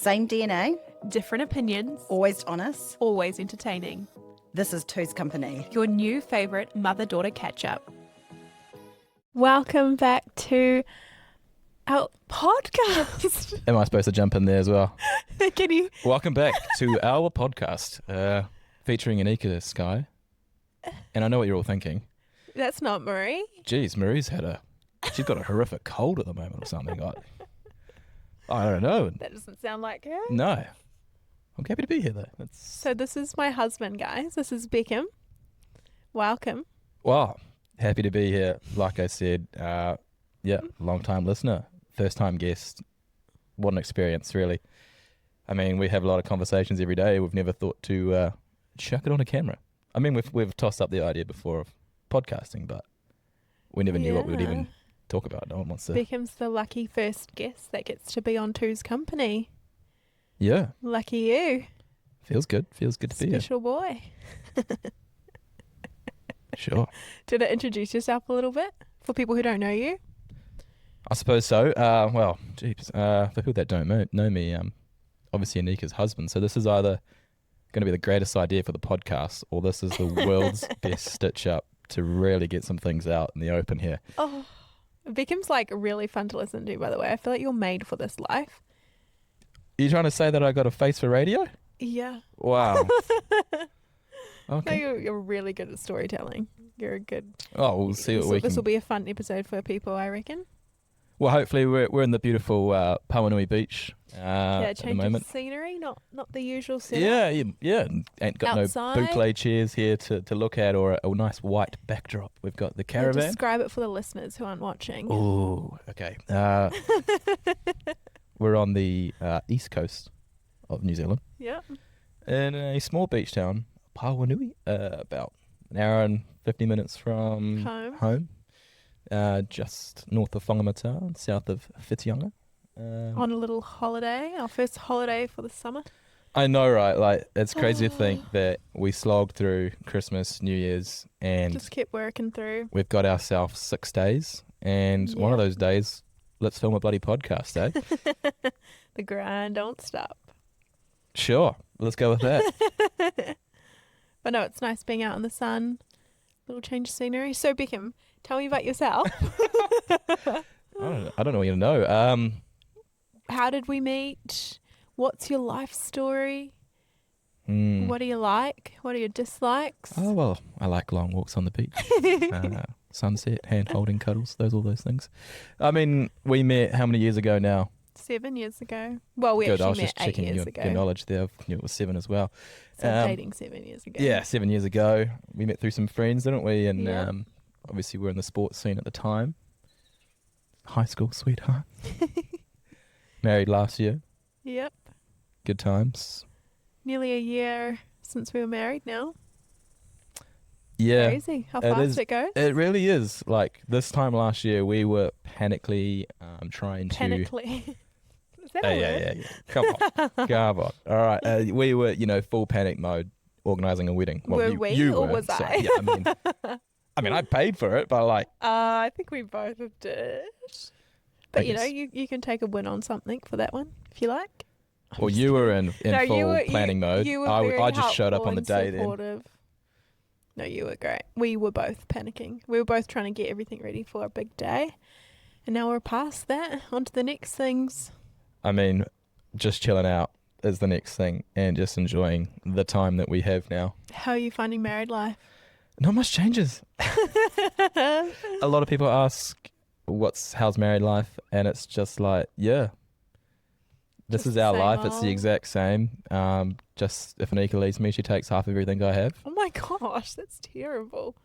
Same DNA, Different opinions, always honest. always entertaining. This is Two's Company. Your new favourite mother-daughter catch-up. Welcome back to our podcast. Am I supposed to jump in there as well? Can you? Welcome back to our podcast featuring Anika Sky. And I know what you're all thinking. That's not Marie. Geez, Marie's she's got a horrific cold at the moment or something. I don't know. That doesn't sound like her. No. I'm happy to be here though. So this is my husband, guys. This is Beckam. Welcome. Wow. Happy to be here. Like I said, long time listener, first time guest. What an experience, really. I mean, we have a lot of conversations every day. We've never thought to chuck it on a camera. I mean, we've tossed up the idea before of podcasting, but we never knew what we would even talk about. No one wants to. Beckham's the lucky first guest that gets to be on Two's Company. Yeah. Lucky you. Feels good. Feels good to be here. Special boy. Sure. Did it introduce yourself a little bit for people who don't know you? I suppose so. For people that don't know me, obviously Anika's husband. So this is either going to be the greatest idea for the podcast, or this is the world's best stitch up to really get some things out in the open here. Oh, Beckham's like really fun to listen to, by the way. I feel like you're made for this life. Are you trying to say that I got a face for radio? Yeah. Wow. No, Okay. you're really good at storytelling. You're a good. Oh, we'll see what we can. This will be a fun episode for people, I reckon. Well, hopefully we're in the beautiful Pauanui Beach at the Change moment. of scenery, not the usual setup. Yeah. Ain't got Outside. no boucle chairs here to look at, or a nice white backdrop. We've got the caravan. Describe it for the listeners who aren't watching. Oh, okay. We're on the east coast of New Zealand, Yeah. in a small beach town, Pauanui, about an hour and 50 minutes from home. Just north of Whangamata and south of Whitianga. On a little holiday, our first holiday for the summer. I know, right? Like, it's crazy to think that we slogged through Christmas, New Year's, and Just kept working through. we've got ourselves 6 days. And one of those days, let's film a bloody podcast, eh? The grind don't stop. Sure. Let's go with that. But no, it's nice being out in the sun. Little change of scenery. So Beckam, tell me about yourself. I don't know what you know. How did we meet? What's your life story? Hmm. What do you like? What are your dislikes? Oh, well, I like long walks on the beach. Sunset, hand-holding cuddles, all those things. I mean, we met how many years ago now? 7 years ago. Well, we Good, I was actually just met 8 checking years your ago. knowledge there. I knew it was 7 as well. So dating 7 years ago. Yeah, 7 years ago. We met through some friends, didn't we? And Yeah. obviously we're in the sports scene at the time. High school sweetheart. Married last year. Yep. Good times. Nearly a year since we were married now. Yeah. Crazy how it fast is. it goes. It really is. Like, this time last year, we were panically trying to... Panically. Is that a word? Yeah. Come on. Come on. All right. We were, full panic mode organising a wedding. Were you, we, you or were, was so, I? Yeah, I mean, I paid for it, but like... I think we both did. But, I guess. you can take a win on something for that one, if you like. Well, you were in No, full planning mode. You were I very just showed up helpful on the and day supportive. No, you were great. We were both panicking. We were both trying to get everything ready for a big day. And now we're past that. On to the next things. I mean, just chilling out is the next thing, and just enjoying the time that we have now. How are you finding married life? Not much changes. A lot of people ask, how's married life? And it's just like, yeah, this Just is the our same life. It's the old. exact same. Just if Anika leaves me, she takes half of everything I have. Oh my gosh, that's terrible.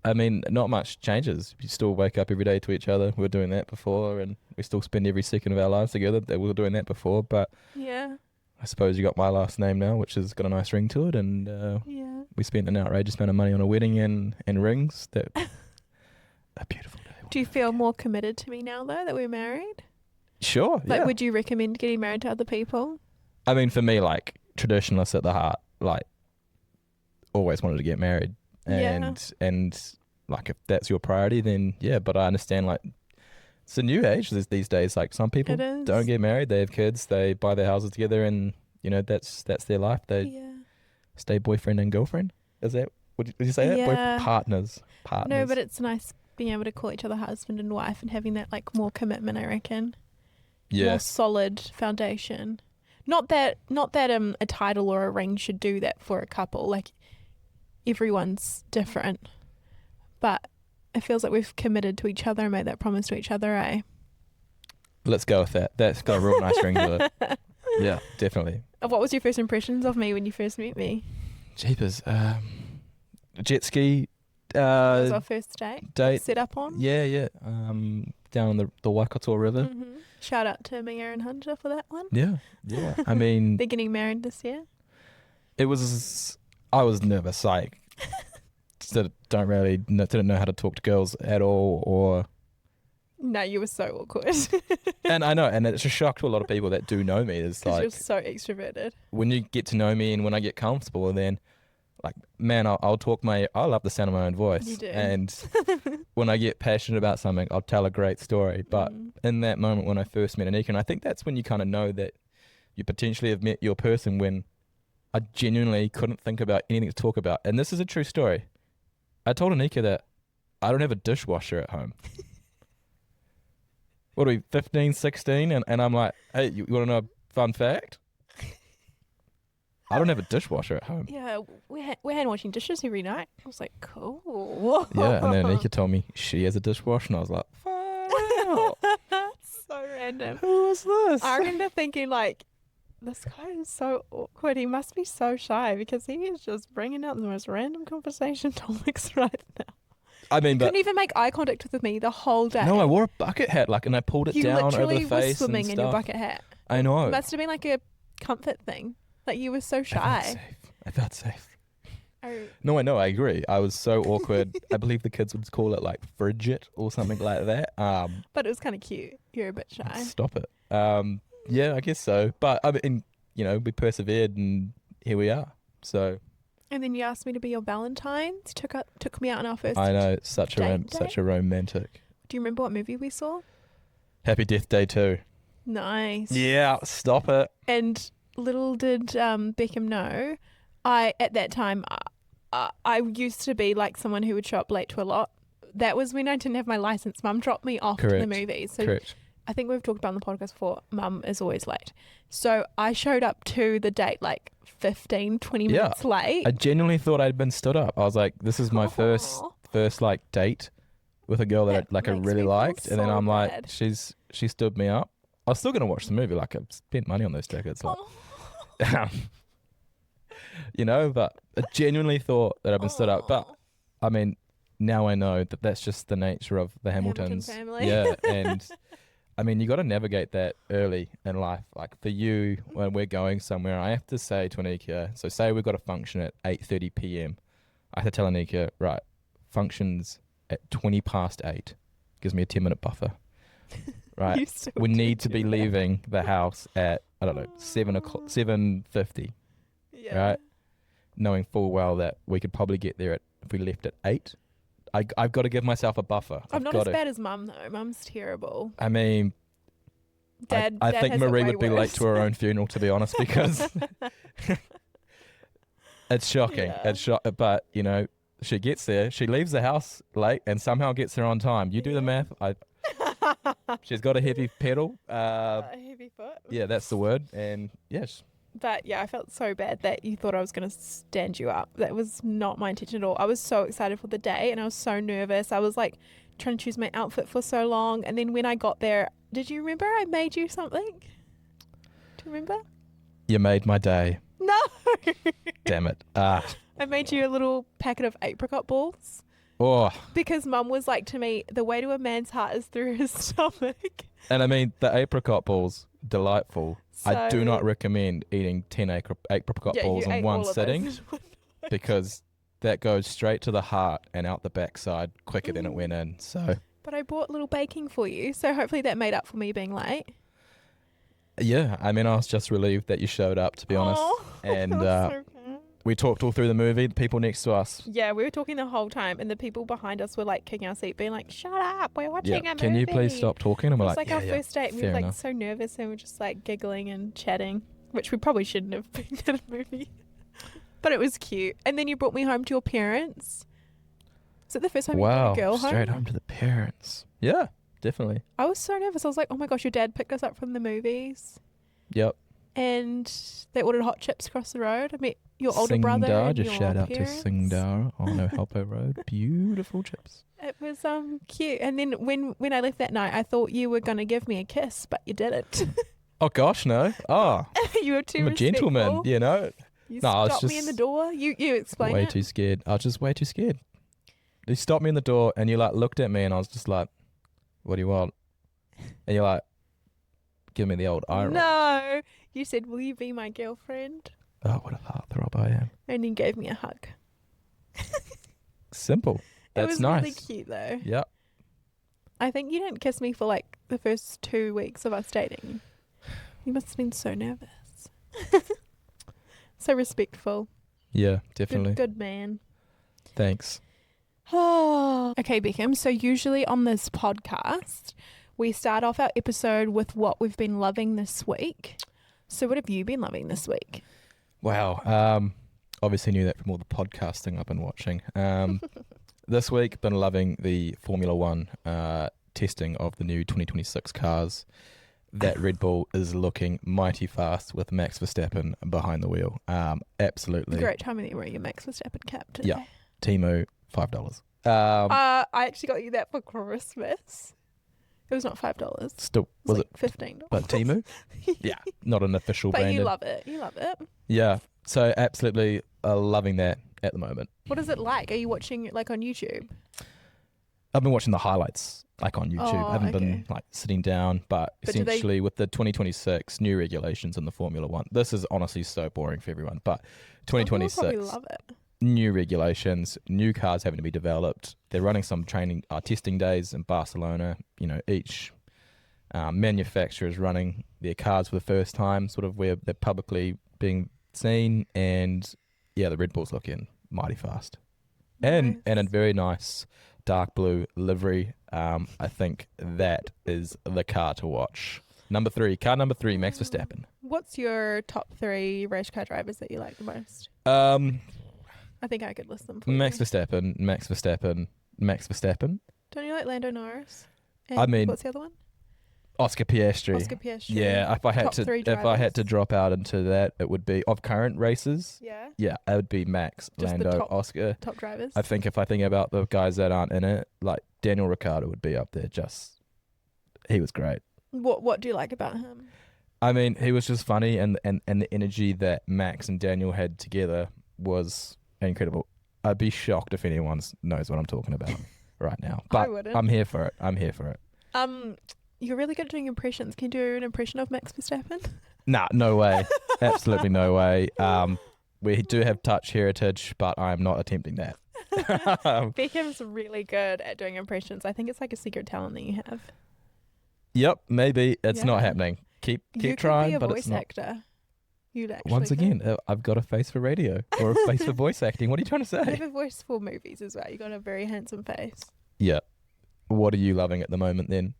I mean, not much changes. We still wake up every day to each other. We were doing that before, and we still spend every second of our lives together. We were doing that before, but Yeah. I suppose you got my last name now, which has got a nice ring to it, and Yeah. we spent an outrageous amount of money on a wedding and rings. That a beautiful day. Do you feel more committed to me now, though, that we're married? Sure, Like, yeah. would you recommend getting married to other people? I mean, for me, like, traditionalist at the heart, like, always wanted to get married. And like, if that's your priority, then yeah, but I understand, like, It's a new age these days. Like some people It is. don't get married, they have kids, they buy their houses together, and that's their life. They Yeah. stay boyfriend and girlfriend. Is that would you say that? Yeah. Partners. No, but it's nice being able to call each other husband and wife and having that like more commitment, I reckon. yeah. More solid foundation. Not that a title or a ring should do that for a couple. Like everyone's different. But it feels like we've committed to each other and made that promise to each other, eh? Let's go with that. That's got a real nice ring to it. Yeah, definitely. What was your first impressions of me when you first met me? Jeepers. Jet ski That was our first date. set up on. Yeah. Down on the Waikato River. Mm-hmm. Shout out to Mia and Hunter for that one. Yeah. I mean, They're getting married this year. I was nervous. Like, didn't know how to talk to girls at all, or. No, you were so awkward. And I know, and it's a shock to a lot of people that do know me. It's Because like you're so extroverted. when you get to know me and when I get comfortable, then like, man, I'll talk I love the sound of my own voice. You do. And when I get passionate about something, I'll tell a great story. But in that moment when I first met Anika, and I think that's when you kind of know that you potentially have met your person, when I genuinely couldn't think about anything to talk about. And this is a true story. I told Anika that I don't have a dishwasher at home. What are we, 15, 16? And I'm like, hey, you want to know a fun fact? I don't have a dishwasher at home. Yeah, we're hand washing dishes every night. I was like, cool. Yeah, and then Anika told me she has a dishwasher, and I was like, wow. So random. Who is this? I remember thinking, like, this guy is so awkward. He must be so shy because he is just bringing out the most random conversation topics right now. I mean, but Couldn't even make eye contact with me the whole day. no, I wore a bucket hat, like, and I pulled it You down over literally the face were swimming and in stuff. your bucket hat. I know. It must have been like a comfort thing. Like you were so shy. I felt safe. Oh. No, I know. I agree. I was so awkward. I believe the kids would call it like frigid or something like that. But it was kind of cute. You're a bit shy. Stop it. Yeah, I guess so. But I mean, we persevered, and here we are. So And then you asked me to be your Valentine's. Took me out on our first. I know, it's such date. a romantic. Do you remember what movie we saw? Happy Death Day 2. Nice. Yeah, stop it. And little did Beckam know, at that time I used to be like someone who would show up late to a lot. That was when I didn't have my license. Mum dropped me off to the movies. So Correct. I think we've talked about on the podcast before, Mum is always late. So I showed up to the date like 15, 20 minutes late. I genuinely thought I'd been stood up. I was like, this is my first like date with a girl that I really makes me liked, feel and then so I'm like, bad. she stood me up. I was still gonna watch the movie. Like, I've spent money on those tickets. Like, but I genuinely thought that I've been stood up. But I mean, now I know that that's just the nature of the Hamiltons. Family. Yeah, and I mean, you got to navigate that early in life. Like for you, when we're going somewhere, I have to say to Anika, so say we've got a function at 8:30 p.m. I have to tell Anika, right, functions at 20 past 8. Gives me a 10-minute buffer. Right, we need to be leaving the house at, I don't know, 7:50. Yeah. Right, knowing full well that we could probably get there if we left at 8. I've got to give myself a buffer. I'm not as bad as Mum though. Mum's terrible. I mean, Dad. I Dad think has it Marie way would be late worse. to her own funeral, to be honest, because it's shocking. Yeah. But she gets there, she leaves the house late, and somehow gets there on time. You do the math. She's got a heavy pedal. A heavy foot. Yeah, that's the word. And yes, But yeah, I felt so bad that you thought I was going to stand you up. That was not my intention at all. I was so excited for the day and I was so nervous. I was like trying to choose my outfit for so long. And then when I got there, did you remember I made you something? Do you remember? you made my day. No. Damn it. I made you a little packet of apricot balls Oh, because Mum was like to me, the way to a man's heart is through his stomach. and I mean, the apricot balls, delightful. I do So- not recommend eating 10 apricot Yeah, balls you in ate one all of sitting, those. because that goes straight to the heart and out the backside quicker than it went in. So, But I bought little baking for you, so hopefully that made up for me being late. yeah, I mean, I was just relieved that you showed up, to be honest. Aw, And that was so bad. We talked all through the movie. The people next to us. Yeah, we were talking the whole time, and the people behind us were like kicking our seat, being like, "Shut up, we're watching a movie." Can you please stop talking? And It we're was like our yeah, first date. We fair were like enough. so nervous, and we were just like giggling and chatting, which we probably shouldn't have been at a movie. But it was cute. And then you brought me home to your parents. Is it the first time you brought a girl home? Straight home to the parents. Yeah, definitely. I was so nervous. I was like, oh my gosh, your dad picked us up from the movies. Yep. And they ordered hot chips across the road. I met your older brother Singdar, and just your shout out parents. to Singdar on Ohalpo Road. Beautiful chips. It was cute. And then when I left that night, I thought you were going to give me a kiss, but you didn't. Oh gosh, no. Oh, You were too I'm a gentleman, respectful. you know. You No, I was stopped me in the just door. You explained Way it. too scared. I was just way too scared. You stopped me in the door and you like looked at me and I was just like, "What do you want?" And you're like, "Give me the old eye roll." No. You said, will you be my girlfriend? Oh, what a heartthrob I am. And then gave me a hug. Simple. That's it was nice. really cute though. Yep. I think you didn't kiss me for like the first 2 weeks of us dating. You must have been so nervous. So respectful. Yeah, definitely. Good man. Thanks. Okay, Beckam. So usually on this podcast, we start off our episode with what we've been loving this week. So what have you been loving this week? Wow. Obviously knew that from all the podcasting I've been watching. This week, been loving the Formula One testing of the new 2026 cars. That Red Bull is looking mighty fast with Max Verstappen behind the wheel. Absolutely. Great timing that you're wearing your Max Verstappen cap today. Yeah. Timo, $5. I actually got you that for Christmas. It was not $5. Still, was like it? $15? But Timo? Yeah, not an official But branded. you love it. You love it. Yeah, so absolutely loving that at the moment. What is it like? Are you watching it like on YouTube? I've been watching the highlights like on YouTube. Oh, I haven't been okay. like sitting down, but But do they- essentially with the 2026 new regulations in the Formula One, this is honestly so boring for everyone, but Some people 2026 probably love it. new regulations, new cars having to be developed. They're running some training testing days in Barcelona. You know, each manufacturer is running their cars for the first time, sort of where they're publicly being seen. And yeah, the Red Bull's looking mighty fast, and a Nice. very nice dark blue livery. I think that is the car to watch. Car number three, Max Verstappen. What's your top 3 race car drivers that you like the most? I think I could list them for Max you. Verstappen, Max Verstappen, Max Verstappen. Don't you like Lando Norris? I And mean- what's the other one? Oscar Piastri. Oscar Piastri. Yeah, if I had Top to 3 if I had to drivers. drop out into that, it would be of current races. Yeah. Yeah, it would be Max, Just the Lando, top- Oscar. Top drivers. I think if I think about the guys that aren't in it, like Daniel Ricciardo would be up there. He was great. What do you like about him? I mean, he was just funny, and the energy that Max and Daniel had together was incredible. I'd be shocked if anyone knows what I'm talking about right now. But wouldn't. I'm here for it. You're really good at doing impressions. Can you do an impression of Max Verstappen? Nah, no way. Absolutely no way. We do have touch heritage, but I'm not attempting that. Beckham's really good at doing impressions. I think it's like a secret talent that you have. Yep, maybe it's not Yeah. happening. Keep You trying, could be a but voice it's not. actor. You'd actually Once could. again, I've got a face for radio or a face for voice acting. What are you trying to You say? have a voice for movies as well. You got a very handsome face. Yeah. What are you loving at the moment then?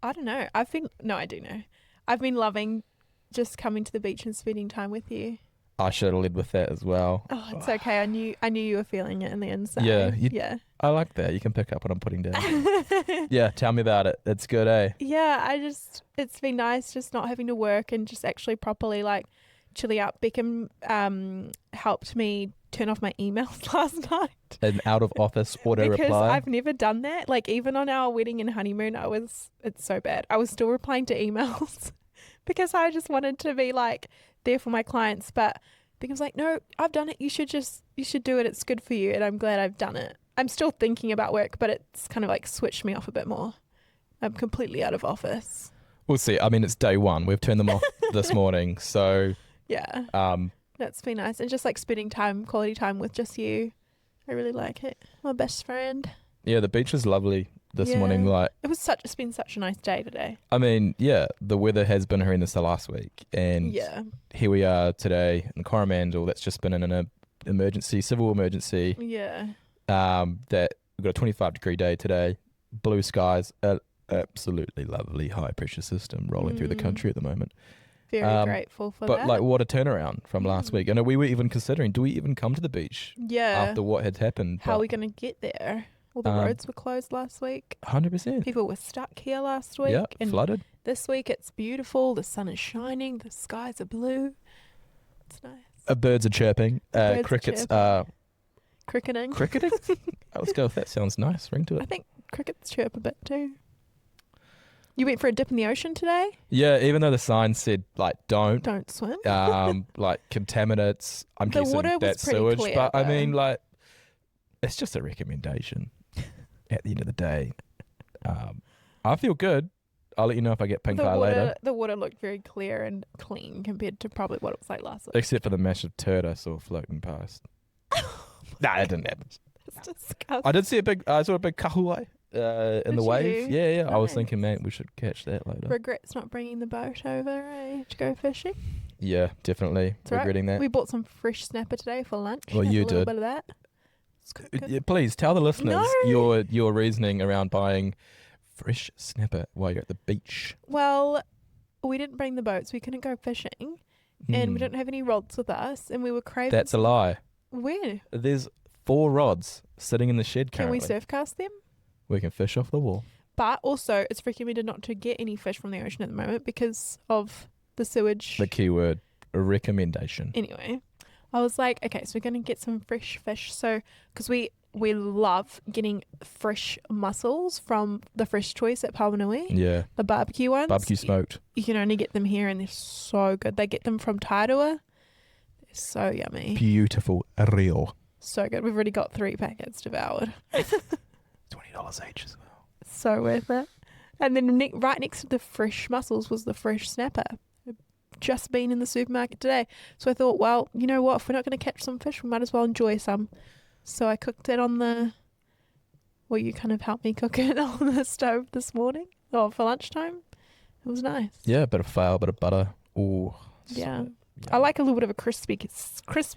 I don't know. I do know. I've been loving just coming to the beach and spending time with you. I should have led with that as well. Oh, it's okay. I knew you were feeling it in the inside. Yeah, Yeah. I like that. You can pick up what I'm putting down. Yeah, tell me about it. It's good, eh? Yeah, it's been nice just not having to work and just actually properly like chilling out. Beckham helped me turn off my emails last night. An out of office auto Because reply. I've never done that. Like even on our wedding and honeymoon, it's so bad. I was still replying to emails because I just wanted to be like there for my clients. But Beckham's like, no, I've done it. You should do it. It's good for you. And I'm glad I've done it. I'm still thinking about work, but it's kind of like switched me off a bit more. I'm completely out of office. We'll see. I mean, it's day one. We've turned them off this morning. So, Yeah. That's been nice. And just like spending quality time with just you. I really like it. My best friend. yeah, the beach is lovely this Yeah. morning. Like, It's been such a nice day today. I mean, yeah, the weather has been horrendous the last week. And Yeah. here we are today in Coromandel. That's just been in a civil emergency. Yeah. That we've got a 25-degree day today, blue skies, absolutely lovely high pressure system rolling through the country at the moment. Very grateful for that. But like, what a turnaround from last week. And we were even considering, do we even come to the beach after what had happened? How are we going to get there? All the roads were closed last week. 100%. People were stuck here last week. Yeah, and flooded. This week it's beautiful. The sun is shining. The skies are blue. It's nice. Birds are chirping. Crickets are... Cricketing. Cricketing? Let's go if that sounds nice. Ring to it. I think crickets chirp a bit too. You went for a dip in the ocean today? Yeah, even though the sign said, like, don't swim. Like, contaminants. I'm The guessing water was that's pretty sewage. clear, But, I though. mean, like, it's just a recommendation at the end of the day. I feel good. I'll let you know if I get pink eye later. The water looked very clear and clean compared to probably what it was like last week. Except for the massive turd I saw floating past. Nah, it didn't happen. It's disgusting. I saw a big kahului in the wave. you? Yeah. I was Nice. thinking, man, we should catch that later. Regrets not bringing the boat over, to go fishing. Yeah, definitely. It's all right. Regretting that. We bought some fresh snapper today for lunch. Well, Had you a little did. bit of that. It's good. Yeah, please tell the listeners No. your reasoning around buying fresh snapper while you're at the beach. Well, we didn't bring the boats. We couldn't go fishing, and we didn't have any rods with us, and we were craving. That's a lie. Where? There's 4 rods sitting in the shed Can currently. we surf cast them? We can fish off the wall. But also, it's recommended not to get any fish from the ocean at the moment because of the sewage. The keyword, a recommendation. Anyway, I was like, okay, so we're going to get some fresh fish. So, because we love getting fresh mussels from the Fresh Choice at Pauanui, Yeah. the barbecue ones. Barbecue smoked. You can only get them here and they're so good. They get them from Tairua. They're so yummy. Beautiful. Real. So good. We've already got 3 packets devoured. $20 each as well. So worth it. And then right next to the fresh mussels was the fresh snapper. Just been in the supermarket today. So I thought, well, you know what? If we're not going to catch some fish, we might as well enjoy some. So I cooked it on the... Well, you kind of helped me cook it on the stove this morning. Or for lunchtime. It was nice. Yeah, a bit of flour, bit of butter. Ooh. Yeah. I like a little bit of a crispy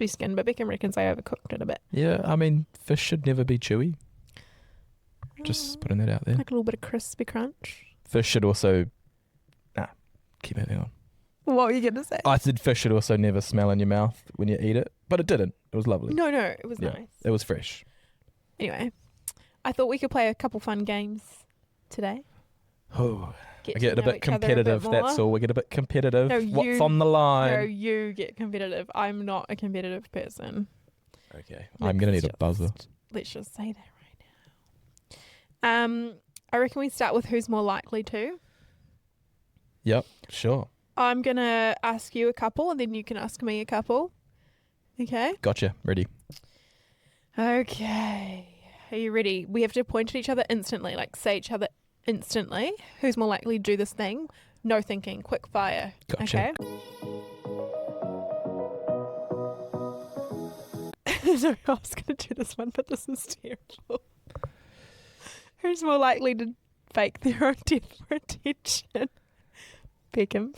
skin, but Beckam reckons I overcooked it a bit. Yeah, I mean, fish should never be chewy. Just putting that out there. Like a little bit of crispy crunch. Fish should also... keep moving on. What were you going to say? I said fish should also never smell in your mouth when you eat it, but it didn't. It was lovely. No, it was Yeah, nice. It was fresh. Anyway, I thought we could play a couple fun games today. Oh, Get I to get a know bit each other competitive, more. that's all. We get a bit competitive. No, What's you- on the line? No, you get competitive. I'm not a competitive person. Okay, I'm going to need a buzzer. Let's just say that right now. I reckon we start with who's more likely to. Yep, sure. I'm going to ask you a couple and then you can ask me a couple. Okay? Gotcha. Ready. Okay. Are you ready? We have to point at each other instantly, like say each other instantly. Who's more likely to do this thing? No thinking. Quick fire. Gotcha. Okay? No, I was going to do this one, but this is terrible. Who's more likely to fake their own death for attention? Beckam.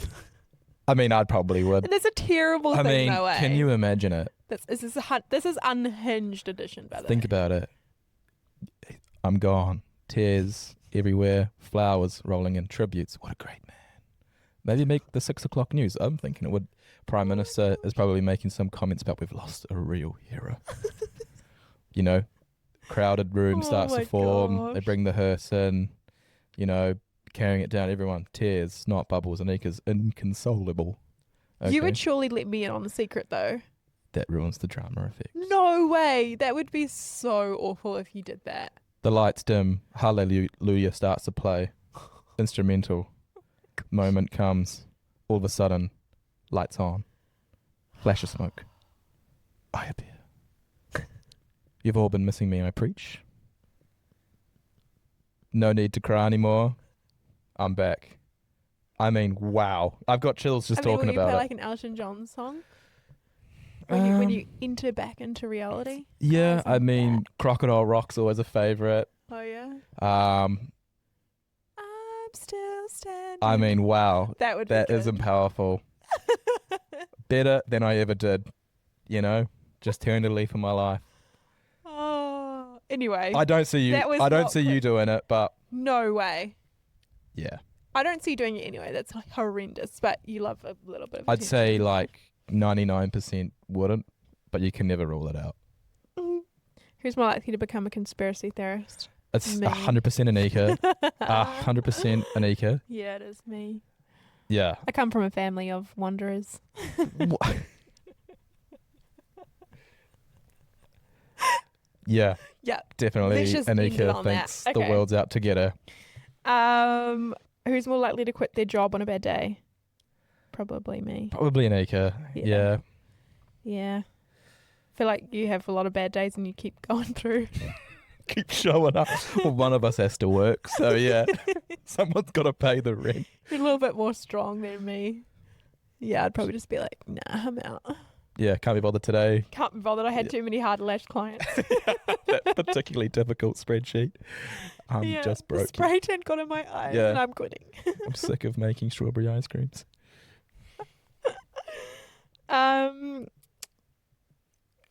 I mean, I probably would. And that's a terrible I thing, mean, no way. can you imagine it? This is unhinged edition, by the way. Think about it. I'm gone. Tears everywhere. Flowers rolling in. Tributes. What a great man. Maybe make the 6 o'clock news. I'm thinking it would. Prime Minister is probably making some comments about we've lost a real hero. You know, crowded room Oh starts my to form. They gosh. bring the hearse in. You know, carrying it down. Everyone. Tears, snot bubbles. Anika's inconsolable. You Okay. would surely let me in on the secret, though. That ruins the drama effect. No way. That would be so awful if you did that. The lights dim. Hallelujah starts to play. Instrumental. Moment comes. All of a sudden, lights on. Flash of smoke. I appear. You've all been missing me, I preach. No need to cry anymore. I'm back. I mean, wow. I've got chills just talking will you about play it. like an Elton John song? When you enter back into reality? Yeah, Guys, I I'm mean, back. Crocodile Rock's always a favourite. Oh, yeah? Um, I'm still standing. I mean, wow. that would That be isn't good. powerful. Better than I ever did. You know? Just turned a leaf in my life. Oh, anyway. I don't see you. That was I don't not see you quick. doing it, but No way. yeah, I don't see you doing it anyway. That's like horrendous. But you love a little bit of I'd say attention. like 99% wouldn't, but you can never rule it out. Who's more likely to become a conspiracy theorist? It's Me. 100% Anika. 100% Anika. Yeah, it is me. Yeah. I come from a family of wanderers. Yeah, Yeah. definitely. Let's just end it Anika on that. thinks the Okay. world's out to get her. Who's more likely to quit their job on a bad day? Probably me. Probably Anika. Yeah. Yeah. Yeah. I feel like you have a lot of bad days and you keep going through. Keep showing up. Well, one of us has to work, so yeah, someone's got to pay the rent. You're a little bit more strong than me. Yeah, I'd probably just be like, nah, I'm out. Yeah, can't be bothered today. Can't be bothered. I had too many hard lash clients. That particularly difficult spreadsheet. I'm Yeah, just the broke. spray tan got in my eyes Yeah. and I'm quitting. I'm sick of making strawberry ice creams.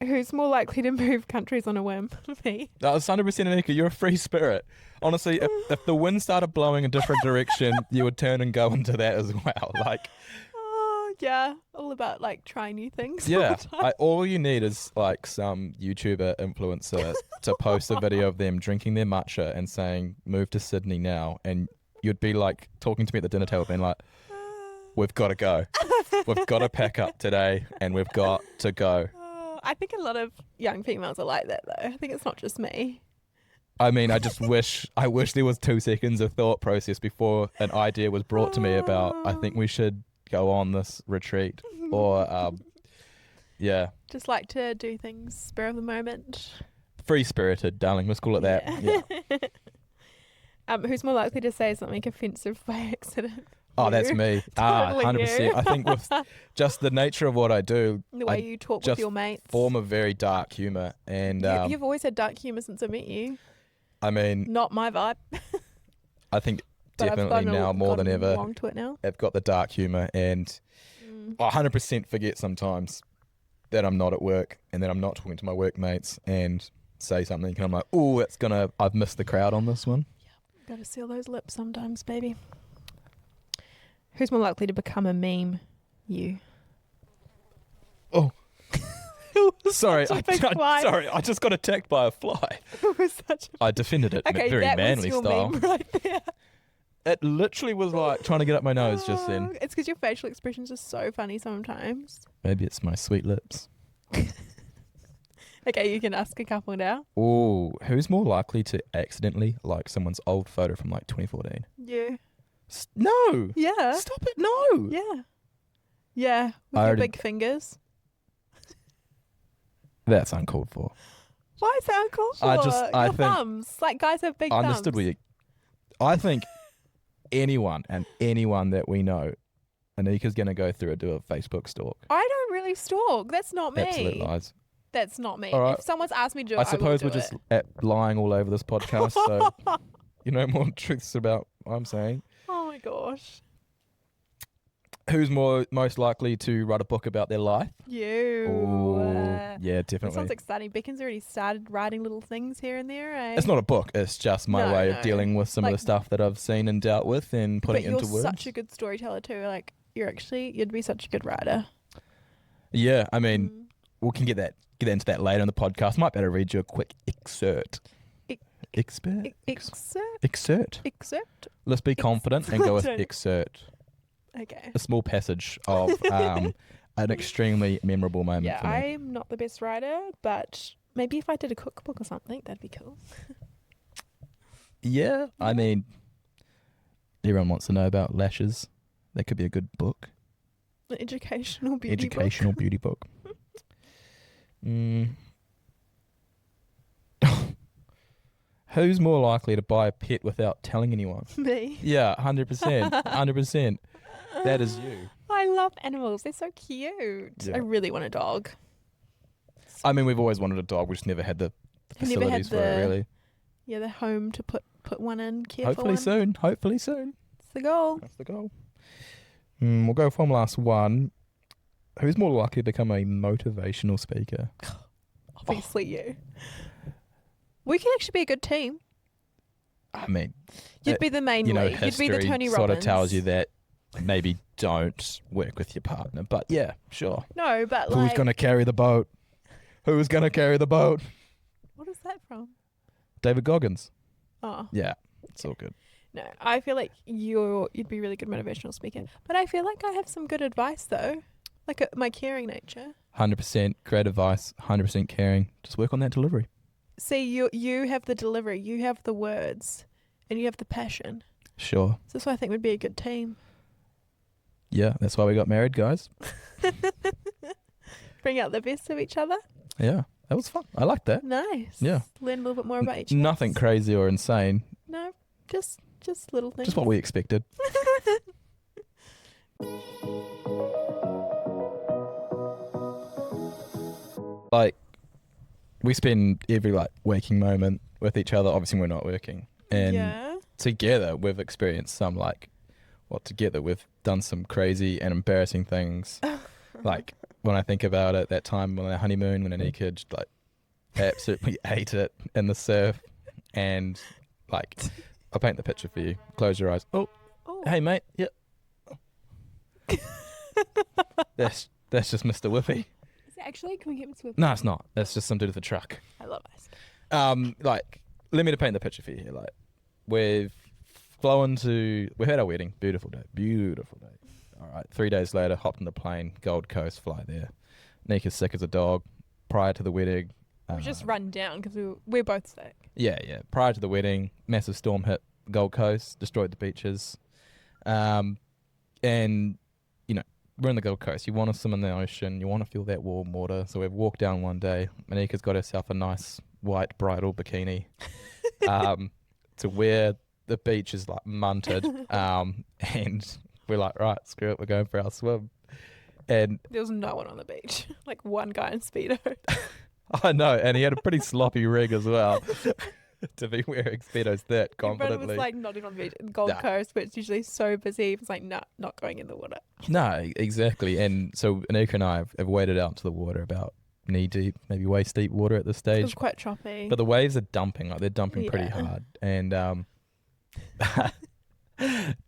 Who's more likely to move countries on a whim? Me. That was 100% Anika. You're a free spirit. Honestly, if the wind started blowing a different direction, you would turn and go into that as well. Like, Oh, yeah. All about like trying new things. all yeah, the time. all you need is like some YouTuber influencer to post a video of them drinking their matcha and saying, move to Sydney now. And you'd be like talking to me at the dinner table being like, we've got to go. We've got to pack up today and we've got to go. I think a lot of young females are like that though. I think it's not just me. I mean, I wish there was 2 seconds of thought process before an idea was brought to me about, I think we should go on this retreat or, yeah, Just like to do things spur of the moment. free spirited, darling. Let's call it that. Yeah. Who's more likely to say something offensive by accident? Oh, that's You. me. Totally 100%. you. I think with just the nature of what I do, The way I you talk with just your mates. form a very dark humour. And You've always had dark humour since I met you. I mean, Not my vibe. I think But definitely I've now more than ever, along to it now. I've got the dark humour and I 100% forget sometimes that I'm not at work and that I'm not talking to my workmates and say something and I'm like, oh, I've missed the crowd on this one. Gotta seal those lips sometimes, baby. Who's more likely to become a meme? You. Oh. Sorry, such a big fly. sorry, I just got attacked by a fly. It was such I defended it a... Okay, very that manly was your style. meme right there. It literally was like trying to get up my nose just then. Oh, it's because your facial expressions are so funny sometimes. Maybe it's my sweet lips. Okay, you can ask a couple now. Oh, who's more likely to accidentally like someone's old photo from like 2014? You. No. Yeah. Stop it. No. Yeah. Yeah. With I your already- big fingers. That's uncalled for. Why is that uncalled for? I Your think- thumbs. Like guys have big I thumbs. understood where you. I think anyone that we know, Anika's going to go through and do a Facebook stalk. I don't really stalk. That's not me. Absolute lies. That's not me. All right. If someone's asked me to do it, I suppose I will we're do just lying all over this podcast, so you know more truths about what I'm saying. Oh my gosh. Who's most likely to write a book about their life? You. Oh, yeah, That definitely. sounds exciting. Becken's already started writing little things here and there, eh? It's not a book. It's just my No, way of no. dealing with some of Like- the stuff that I've seen and dealt with and But putting it you're into words. such a good storyteller too. Like you'd be such a good writer. Yeah, I mean, Mm. we can get into that later in the podcast. Might better read you a quick excerpt. Excerpt. Let's be confident and go with Excerpt. excerpt. Okay. A small passage of an extremely memorable moment Yeah, for me. I'm not the best writer, but maybe if I did a cookbook or something, that'd be cool. Yeah, I mean, everyone wants to know about lashes. That could be a good book. An educational beauty book. Educational beauty book. Who's more likely to buy a pet without telling anyone? Me. Yeah, 100%. 100%. That is you. I love animals. They're so cute. Yeah. I really want a dog. I mean, we've always wanted a dog. We just never had the I never had facilities for it, the- really. Yeah, the home to put one in. Care for Hopefully one. soon. Hopefully soon. It's the goal. That's the goal. We'll go for one last one. Who's more likely to become a motivational speaker? obviously you. We can actually be a good team. I mean, You'd be the main you know, lead. You'd be the history Tony sort Robbins. of tells you that maybe don't work with your partner. But yeah, sure. No, but Who's like, going to carry the boat? Who's going to carry the boat? what is that from? David Goggins. Oh, Yeah, it's all good. no. I feel like you'd be a really good motivational speaker. But I feel like I have some good advice though, like my caring nature. 100% great advice, 100% caring. Just work on that delivery. See, you have the delivery, you have the words, and you have the passion. Sure. So that's why I think we'd be a good team. Yeah, that's why we got married, guys. Bring out the best of each other. Yeah, that was fun. I liked that. Nice. Yeah. Learn a little bit more about each other. Nothing crazy or insane. No, just little things. Just what we expected. Like, we spend every waking moment with each other. Obviously, we're not working, and yeah. together we've experienced some together we've done some crazy and embarrassing things. Like when I think about it, that time on our honeymoon when Anika just absolutely ate it in the surf, and I'll paint the picture for you. Close your eyes. Oh, hey mate. Yep. That's just Mr. Whippy. Is it actually? Can we get Mr. Whippy? No, it's not. That's just some dude with a truck. I love ice. Let me to paint the picture for you here. We've had our wedding. Beautiful day. All right. 3 days later, hopped on the plane, Gold Coast, fly there. Nika's sick as a dog. Prior to the wedding. We just run down because we're both sick. Yeah. Prior to the wedding, massive storm hit Gold Coast, destroyed the beaches. And, we're in the Gold Coast. You want to swim in the ocean. You want to feel that warm water. So we've walked down one day. Anika's got herself a nice white bridal bikini to wear. The beach is munted. And we're like, right, screw it. We're going for our swim. And there was no one on the beach. One guy in Speedo. I know. And he had a pretty sloppy rig as well. To be wearing Speedos that confidently. Everyone was not even on the beach in the Gold Coast, but it's usually so busy. It's not going in the water. No, exactly. And so Anika and I have waded out to the water about knee deep, maybe waist deep water at this stage. It was quite choppy. But the waves are dumping, they're dumping pretty hard. And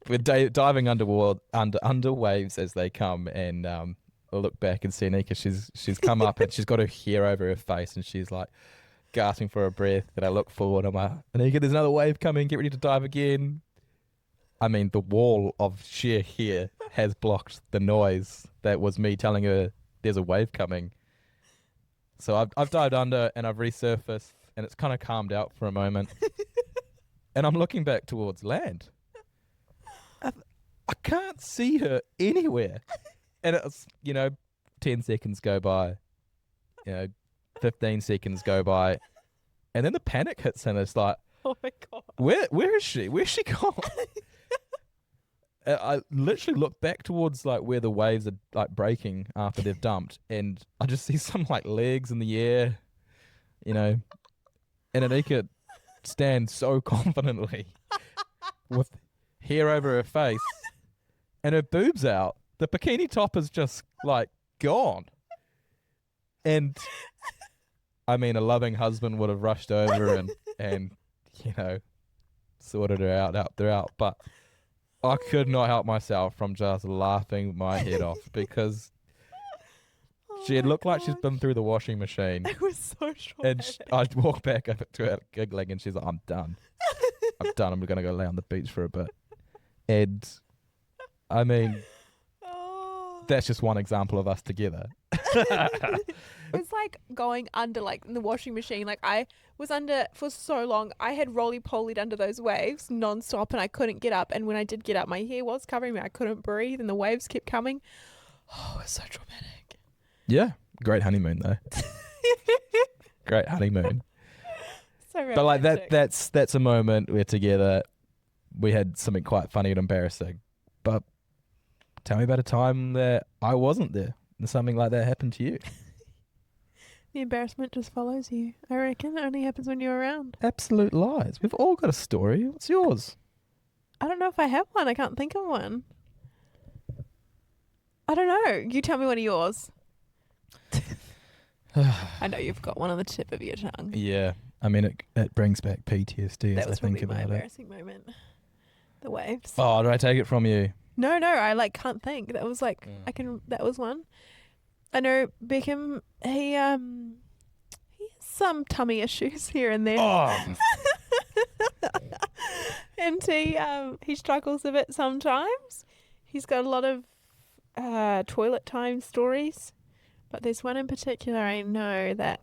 we're diving under waves as they come, and I'll look back and see Anika. She's come up and she's got her hair over her face, and she's gasping for a breath. And I look forward. I'm like, Anika, there's another wave coming. Get ready to dive again. I mean, the wall of sheer hair has blocked the noise that was me telling her there's a wave coming. So I've dived under and I've resurfaced, and it's kind of calmed out for a moment. And I'm looking back towards land. I can't see her anywhere. And it's, 10 seconds go by, 15 seconds go by, and then the panic hits, and it's like, oh my God. Where is she? Where's she gone? I literally look back towards where the waves are breaking after they've dumped, and I just see some legs in the air, and Anika stands so confidently with hair over her face and her boobs out. The bikini top is just gone. And I mean, a loving husband would have rushed over and sorted her out. But I could not help myself from just laughing my head off because she had looked like she's been through the washing machine. It was so short. And I'd walk back up to her giggling, and she's like, I'm done. I'm going to go lay on the beach for a bit. And I mean, that's just one example of us together. It's going under in the washing machine. I was under for so long. I had roly-polied under those waves non-stop, and I couldn't get up. And when I did get up, my hair was covering me. I couldn't breathe, and the waves kept coming. Oh, it was so dramatic. Yeah. Great honeymoon, though. Great honeymoon. So romantic. But that's a moment where together we had something quite funny and embarrassing. But tell me about a time that I wasn't there and something like that happened to you. The embarrassment just follows you. I reckon it only happens when you're around. Absolute lies. We've all got a story. What's yours? I don't know if I have one. I can't think of one. I don't know. You tell me one of yours. I know you've got one on the tip of your tongue. Yeah. I mean, it brings back PTSD That as I was think probably my about it. embarrassing moment. The waves. Oh, did I take it from you? No, I like can't think. That was like that was one. I know Beckham. He has some tummy issues here and there. Oh, And he struggles a bit sometimes. He's got a lot of toilet time stories, but there's one in particular I know that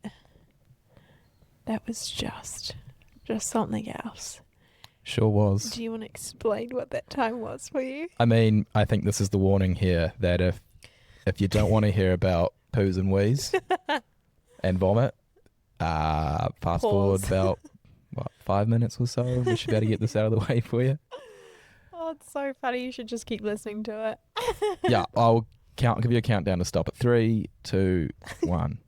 was just something else. sure was. Do you want to explain what that time was for you? I mean, I think this is the warning here that if you don't want to hear about poos and wheeze and vomit, fast forward about 5 minutes or so. We should be able to get this out of the way for you. Oh, it's so funny. You should just keep listening to it. Yeah, I'll give you a countdown to stop at 3, 2, 1.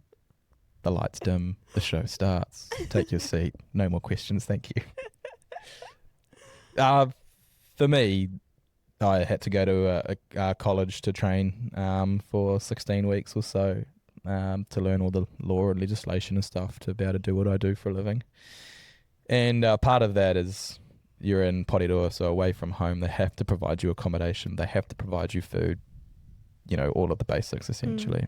The lights dim. The show starts. Take your seat. No more questions. Thank you. For me, I had to go to a college to train for 16 weeks or so to learn all the law and legislation and stuff to be able to do what I do for a living. And part of that is you're in Porirua, so away from home. They have to provide you accommodation. They have to provide you food. You know, all of the basics essentially.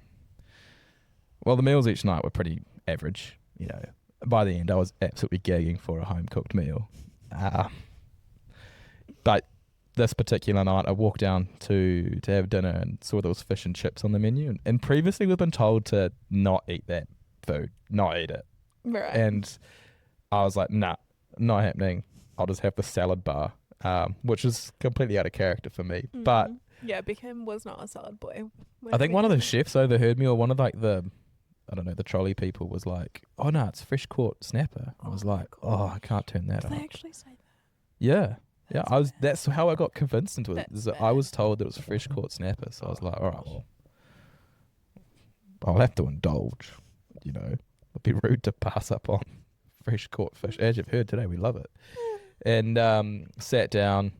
Well, the meals each night were pretty average. You know, by the end, I was absolutely gagging for a home cooked meal. But this particular night, I walked down to have dinner and saw there was fish and chips on the menu. And previously, we've been told to not eat that food, not eat it. Right. And I was like, nah, not happening. I'll just have the salad bar, which is completely out of character for me. But yeah, Beckham was not a salad boy. I think one of the chefs overheard me, or one of like the trolley people was like, oh no, it's fresh caught snapper. I was like, oh, I can't turn that Did on. they actually say that? Yeah. That's That's how I got convinced into it. That's Is that bad. I was told that it was fresh caught snapper, so I was like, all right, well, I'll have to indulge. You know, it'd be rude to pass up on fresh caught fish. As you've heard today, we love it. And sat down,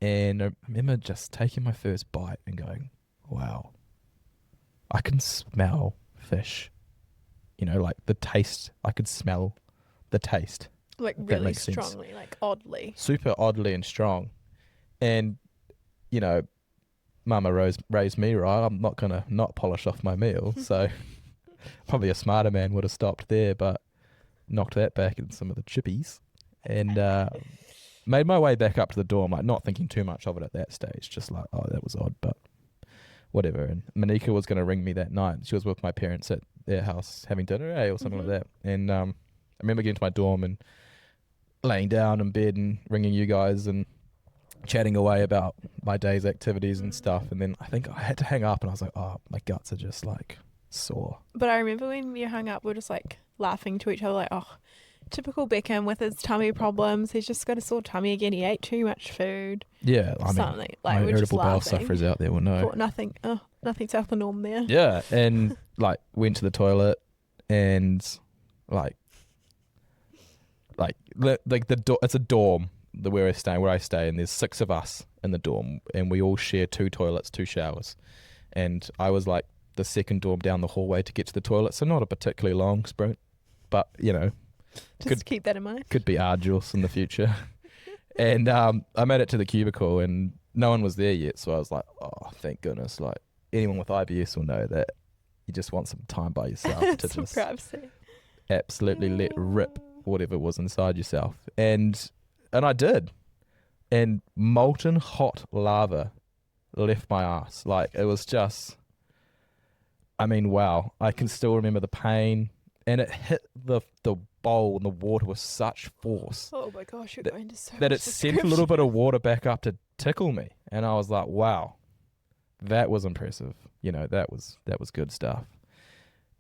and I remember just taking my first bite and going, wow, I can smell fish. You know, like the taste. I could smell the taste. Like That really makes sense. strongly, like oddly. Super oddly and strong. And, you know, Mama raised me right. I'm not going to not polish off my meal. So probably a smarter man would have stopped there, but knocked that back in some of the chippies and made my way back up to the dorm, like not thinking too much of it at that stage. Just like, oh, that was odd, but whatever. And Anika was going to ring me that night. She was with my parents at their house having dinner, or something like that. And I remember getting to my dorm and laying down in bed and ringing you guys and chatting away about my day's activities and stuff. And then I think I had to hang up and I was like, oh, my guts are just like sore. But I remember when you hung up, we were just like laughing to each other, like, oh, typical Beckham with his tummy problems. He's just got a sore tummy again. He ate too much food. Yeah, I mean, Something like my we're just irritable bowel laughing. sufferers out there will know. Thought nothing's out the norm there. Yeah, and like went to the toilet and like it's a dorm where I stay, and there's 6 of us in the dorm, and we all share 2 toilets, 2 showers, and I was like the second dorm down the hallway to get to the toilet, so not a particularly long sprint, but you know, Just keep that in mind. could be arduous in the future. And I made it to the cubicle and no one was there yet, so I was like, oh, thank goodness. Like anyone with IBS will know that you just want some time by yourself to Some just privacy. absolutely let rip whatever was inside yourself. And I did. And molten hot lava left my ass. Like it was just, I mean, wow. I can still remember the pain, and it hit the bowl and the water with such force Oh my gosh, you're going to so that much it sent a little bit of water back up to tickle me. And I was like, wow, that was impressive. You know, that was good stuff.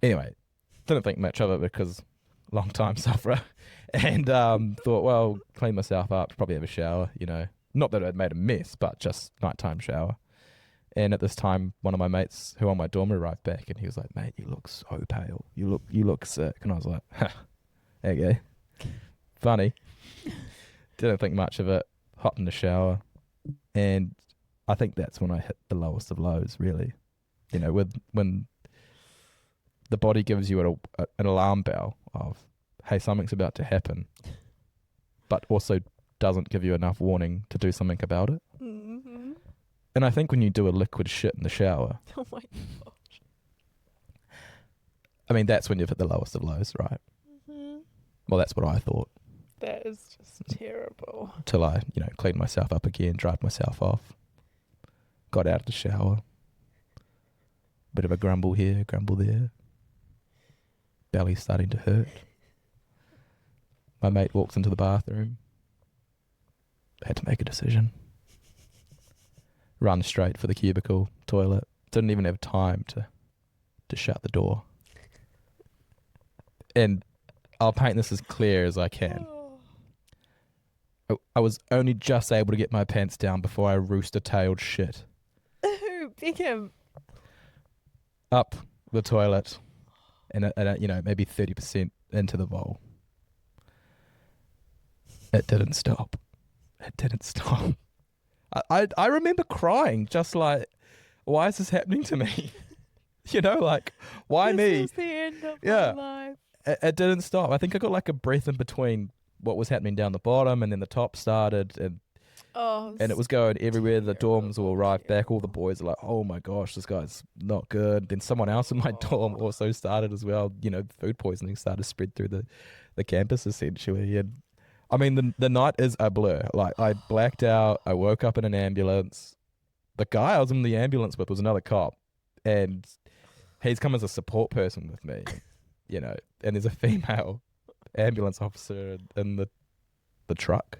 Anyway, didn't think much of it because long time sufferer. And thought, well, clean myself up, probably have a shower, you know. Not that I'd made a mess, but just nighttime shower. And at this time, one of my mates who on my dorm arrived back, and he was like, mate, you look so pale. You look sick. And I was like, okay. Funny. Didn't think much of it. Hopped in the shower. And I think that's when I hit the lowest of lows, really. You know, when the body gives you an alarm bell of, hey, something's about to happen, but also doesn't give you enough warning to do something about it. Mm-hmm. And I think when you do a liquid shit in the shower, Oh my gosh. I mean, that's when you've hit the lowest of lows, right? Mm-hmm. Well, that's what I thought. That is just terrible. Till I, cleaned myself up again, dried myself off, got out of the shower. Bit of a grumble here, grumble there. Belly's starting to hurt. My mate walks into the bathroom. I had to make a decision. Run straight for the cubicle toilet. Didn't even have time to shut the door. And I'll paint this as clear as I can. I was only just able to get my pants down before I rooster-tailed shit. Ooh, Beckam. Up the toilet and maybe 30% into the bowl. It didn't stop. It didn't stop. I remember crying, just like, why is this happening to me? Why me? This is the end of my life. It didn't stop. I think I got like a breath in between what was happening down the bottom, and then the top started, and it was going everywhere. The dorms will arrive back. All the boys are like, oh my gosh, this guy's not good. Then someone else in my dorm also started as well. Food poisoning started to spread through the campus essentially. And I mean, the night is a blur. Like, I blacked out. I woke up in an ambulance. The guy I was in the ambulance with was another cop, and he's come as a support person with me, and there's a female ambulance officer in the truck,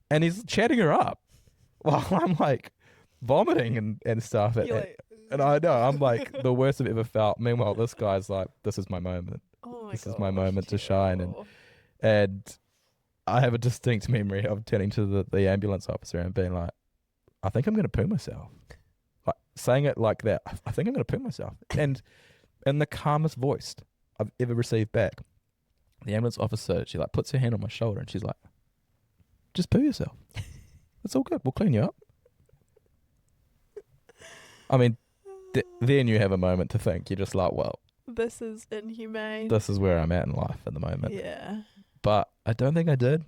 and he's chatting her up while I'm like vomiting and stuff. And I know, I'm like the worst I've ever felt. Meanwhile, this guy's like, this is my moment. Oh my this gosh, is my moment to shine. And I have a distinct memory of turning to the ambulance officer and being like, I think I'm going to poo myself. Like, saying it like that, I think I'm going to poo myself. And in the calmest voice I've ever received back, the ambulance officer, she like puts her hand on my shoulder and she's like, just poo yourself. It's all good. We'll clean you up. I mean, then you have a moment to think. You're just like, well, this is inhumane. This is where I'm at in life at the moment. Yeah. But I don't think I did.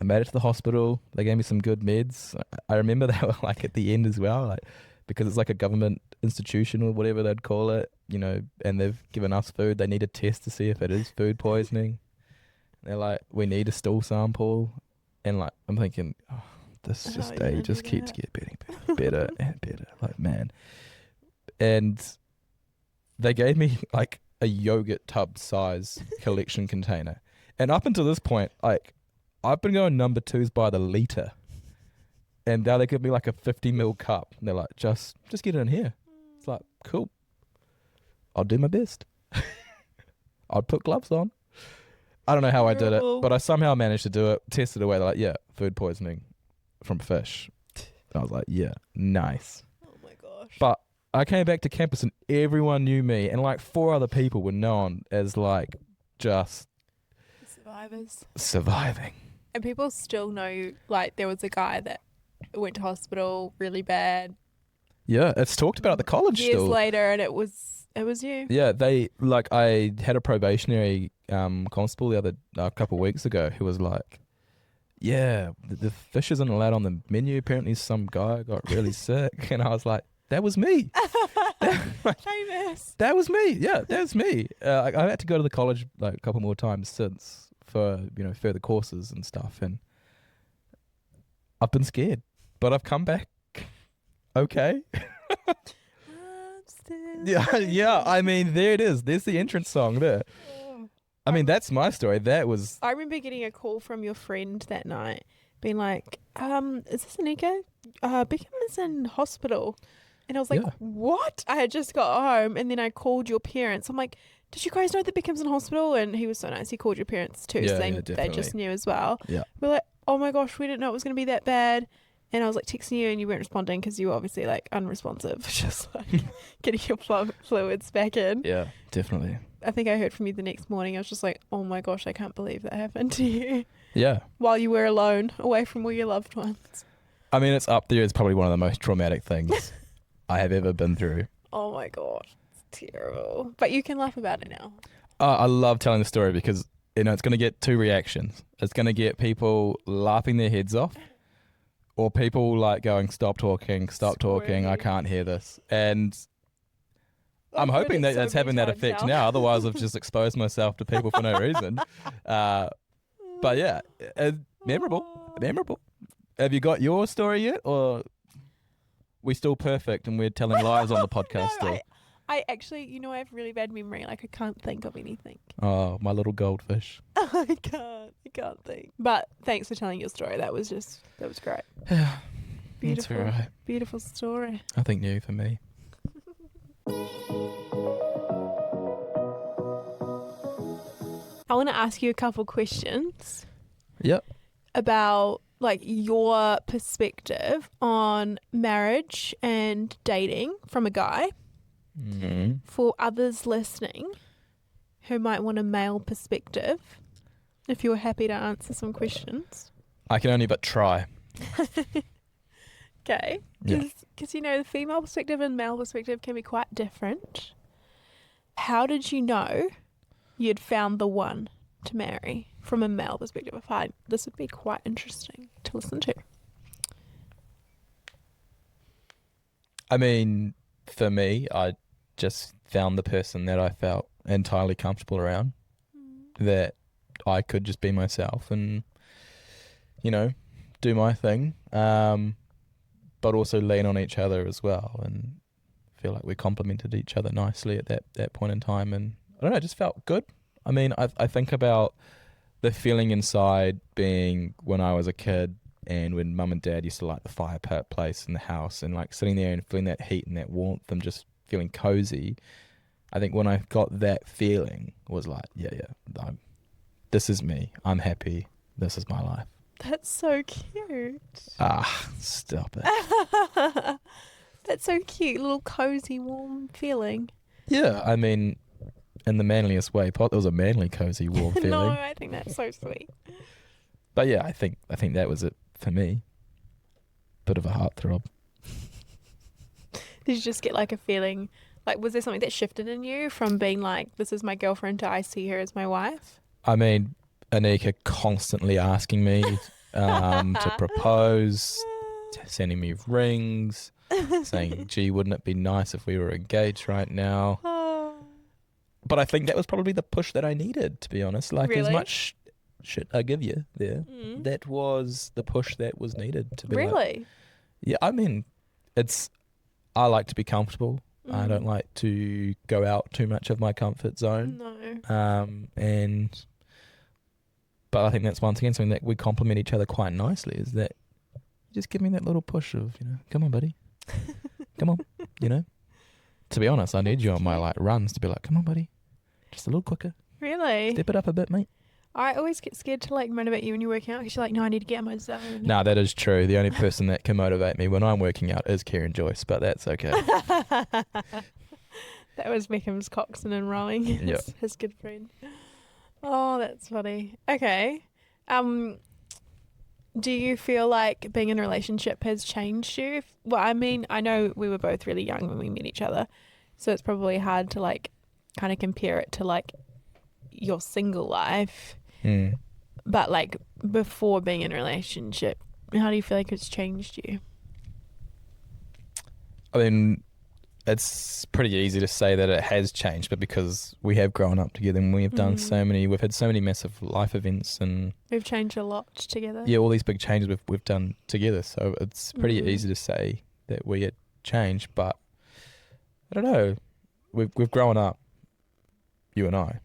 I made it to the hospital. They gave me some good meds. I remember they were like at the end as well, like, because it's like a government institution or whatever they'd call it, and they've given us food. They need a test to see if it is food poisoning. They're like, we need a stool sample. And like, I'm thinking, oh, this day just keeps getting better and better. Like, man. And they gave me like a yogurt tub size collection container. And up until this point, like, I've been going number twos by the litre. And now they give me like a 50 ml cup. And they're like, just get it in here. It's like, cool. I'll do my best. I'll put gloves on. I don't know how I did it, but I somehow managed to do it. Tested away. They're like, yeah, food poisoning from fish. And I was like, yeah, nice. Oh my gosh. But I came back to campus and everyone knew me. And like 4 other people were known as like just surviving. And people still know you. Like, there was a guy that went to hospital really bad. Yeah, it's talked about at the college years still. later, and it was you. Yeah, I had a probationary constable a couple of weeks ago who was like, yeah, the fish isn't allowed on the menu. Apparently some guy got really sick. And I was like, that was me. Famous. That was me. Yeah, that was me. I had to go to the college like a couple more times since for, further courses and stuff. And I've been scared, but I've come back okay. Yeah. I mean, there it is. There's the entrance song there. I mean, that's my story. That was. I remember getting a call from your friend that night, being like, "Is this Anika? Beckam is in hospital," and I was like, "What?" I had just got home, and then I called your parents. I'm like, "Did you guys know that Beckham's in hospital?" And he was so nice. He called your parents too, so they just knew as well. Yeah. We're like, "Oh my gosh, we didn't know it was going to be that bad." And I was like texting you and you weren't responding because you were obviously like unresponsive, just like getting your fluids back in. Yeah, definitely. I think I heard from you the next morning. I was just like, oh my gosh, I can't believe that happened to you. Yeah. While you were alone, away from all your loved ones. I mean, it's up there. It's probably one of the most traumatic things I have ever been through. Oh my gosh. Terrible. But you can laugh about it now. I love telling the story because, it's going to get two reactions. It's going to get people laughing their heads off, or people like going, stop talking, I can't hear this. And I'm hoping that that's having that effect now. Otherwise, I've just exposed myself to people for no reason. But yeah, memorable. Have you got your story yet, or we still perfect and we're telling lies on the podcast still? I actually, I have really bad memory. Like, I can't think of anything. Oh, my little goldfish. I can't think. But thanks for telling your story. That was great. Yeah, Beautiful. that's all right. Beautiful story. I think new for me. I want to ask you a couple questions. Yep. About like your perspective on marriage and dating from a guy. Mm-hmm. For others listening who might want a male perspective, if you're happy to answer some questions. I can only but try. Okay. Because, the female perspective and male perspective can be quite different. How did you know you'd found the one to marry from a male perspective? I find this would be quite interesting to listen to. I mean, for me, I just found the person that I felt entirely comfortable around, that I could just be myself and, do my thing, but also lean on each other as well, and feel like we complemented each other nicely at that point in time. And I don't know, it just felt good. I mean, I think about the feeling inside being when I was a kid and when mum and dad used to light the fireplace in the house, and like sitting there and feeling that heat and that warmth and just feeling cozy. I think when I got that feeling, was like, this is me. I'm happy. This is my life. That's so cute. Stop it. That's so cute. Little cozy, warm feeling. Yeah, I mean, in the manliest way. It was a manly, cozy, warm feeling. No, I think that's so sweet. But yeah, I think that was it for me. Bit of a heartthrob. Did you just get like a feeling, like was there something that shifted in you from being like, this is my girlfriend to I see her as my wife? I mean, Anika constantly asking me to propose, sending me rings, saying, gee, wouldn't it be nice if we were engaged right now? But I think that was probably the push that I needed, to be honest. Like, really? As much shit I give you there, that was the push that was needed to be really? Like, yeah, I mean, I like to be comfortable. I don't like to go out too much of my comfort zone. No. But I think that's once again something that we complement each other quite nicely, is that just give me that little push of, come on, buddy. Come on, To be honest, I need you on my like runs to be like, come on, buddy. Just a little quicker. Really? Step it up a bit, mate. I always get scared to like motivate you when you're working out because you're like, no, I need to get in my zone. No, that is true. The only person that can motivate me when I'm working out is Kieran Joyce, but that's okay. That was Beckham's coxswain and rowing. Yep. His good friend. Oh, that's funny. Okay. Do you feel like being in a relationship has changed you? Well, I mean, I know we were both really young when we met each other, so it's probably hard to like kind of compare it to like your single life. But like before being in a relationship, how do you feel like it's changed you? I mean, it's pretty easy to say that it has changed, but because we have grown up together and we've done we've had so many massive life events, and we've changed a lot together. Yeah, all these big changes we've done together. So it's pretty easy to say that we had changed, but I don't know. We've grown up, you and I,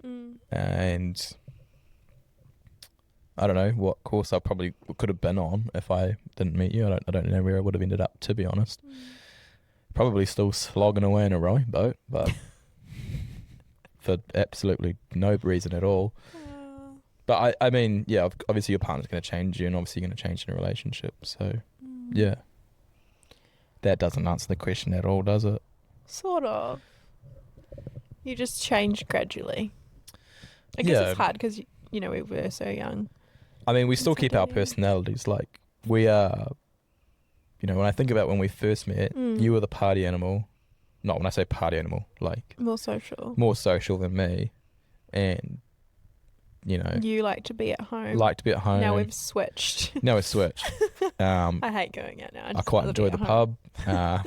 and I don't know what course I probably could have been on if I didn't meet you. I don't know where I would have ended up, to be honest. Probably still slogging away in a rowing boat, but for absolutely no reason at all. But I mean, yeah, obviously your partner's going to change you, and obviously you're going to change in a relationship. So, yeah. That doesn't answer the question at all, does it? Sort of. You just change gradually. I guess it's hard because, we were so young. I mean, we still keep our personalities. Like, we are, when I think about when we first met, you were the party animal, not when I say party animal, like More social. more social than me, and you know, You like to be at home. like to be at home. Now we've switched. Now we've switched. I hate going out now. I just quite rather be enjoy at the home. pub.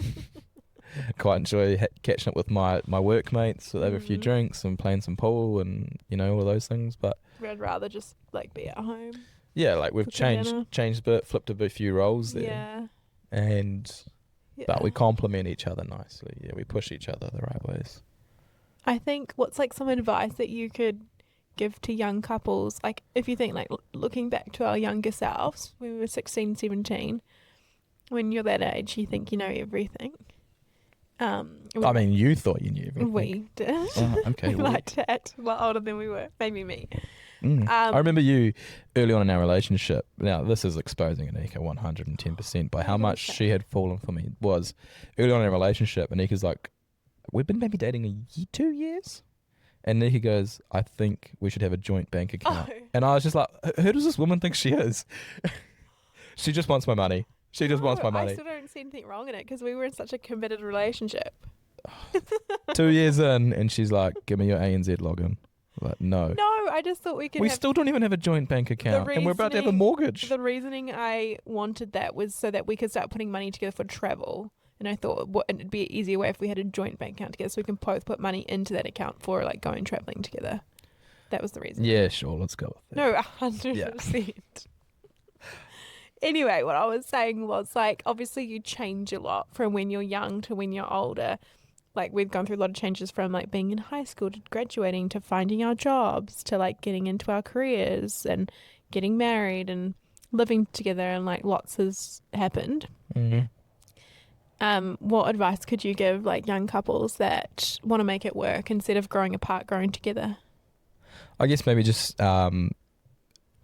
Quite enjoy catching up with my workmates over a few Mm. drinks and playing some pool and all of those things. But I'd rather just like be at home. yeah, like we've Cooking dinner. changed a bit, flipped a few roles there, Yeah. and Yeah. but we complement each other nicely. Yeah, we push each other the right ways. I think what's like some advice that you could give to young couples, like if you think like looking back to our younger selves when we were 16, 17, when you're that age, you think you know everything. I mean, you thought you knew everything. we did. Oh, okay. We well, like to act a lot older than we were. Maybe me. I remember you early on in our relationship. Now, this is exposing Anika 110% by how much she had fallen for me. Was early on in our relationship, Anika's like, we've been maybe dating 2 years? And Anika goes, I think we should have a joint bank account. Oh. And I was just like, who does this woman think she is? She just wants my money. She just wants my I money. still don't see anything wrong in it because we were in such a committed relationship. 2 years in, and she's like, give me your ANZ login. I'm like, no. No, I just thought we could We have... still don't even have a joint bank account, and we're about to have a reasoning- mortgage. The reasoning I wanted that was so that we could start putting money together for travel. And I thought it'd be an easier way if we had a joint bank account together so we can both put money into that account for like going traveling together. That was the reason. Yeah, sure, let's go with that. No, 100%. Anyway, what I was saying was like, obviously you change a lot from when you're young to when you're older. Like we've gone through a lot of changes from like being in high school to graduating to finding our jobs to like getting into our careers and getting married and living together, and like lots has happened. Mm-hmm. What advice could you give like young couples that want to make it work instead of growing apart, growing together? I guess maybe just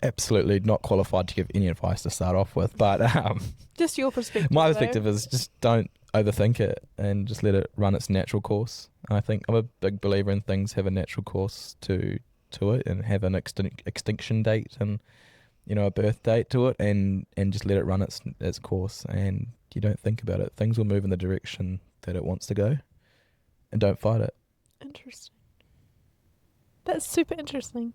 absolutely not qualified to give any advice to start off with, but Just your perspective. my though. perspective is just don't overthink it and just let it run its natural course. And I think I'm a big believer in things have a natural course to it and have an extinction date and a birth date to it, and just let it run its course, and you don't think about it. Things will move in the direction that it wants to go, and don't fight it. Interesting. That's super interesting.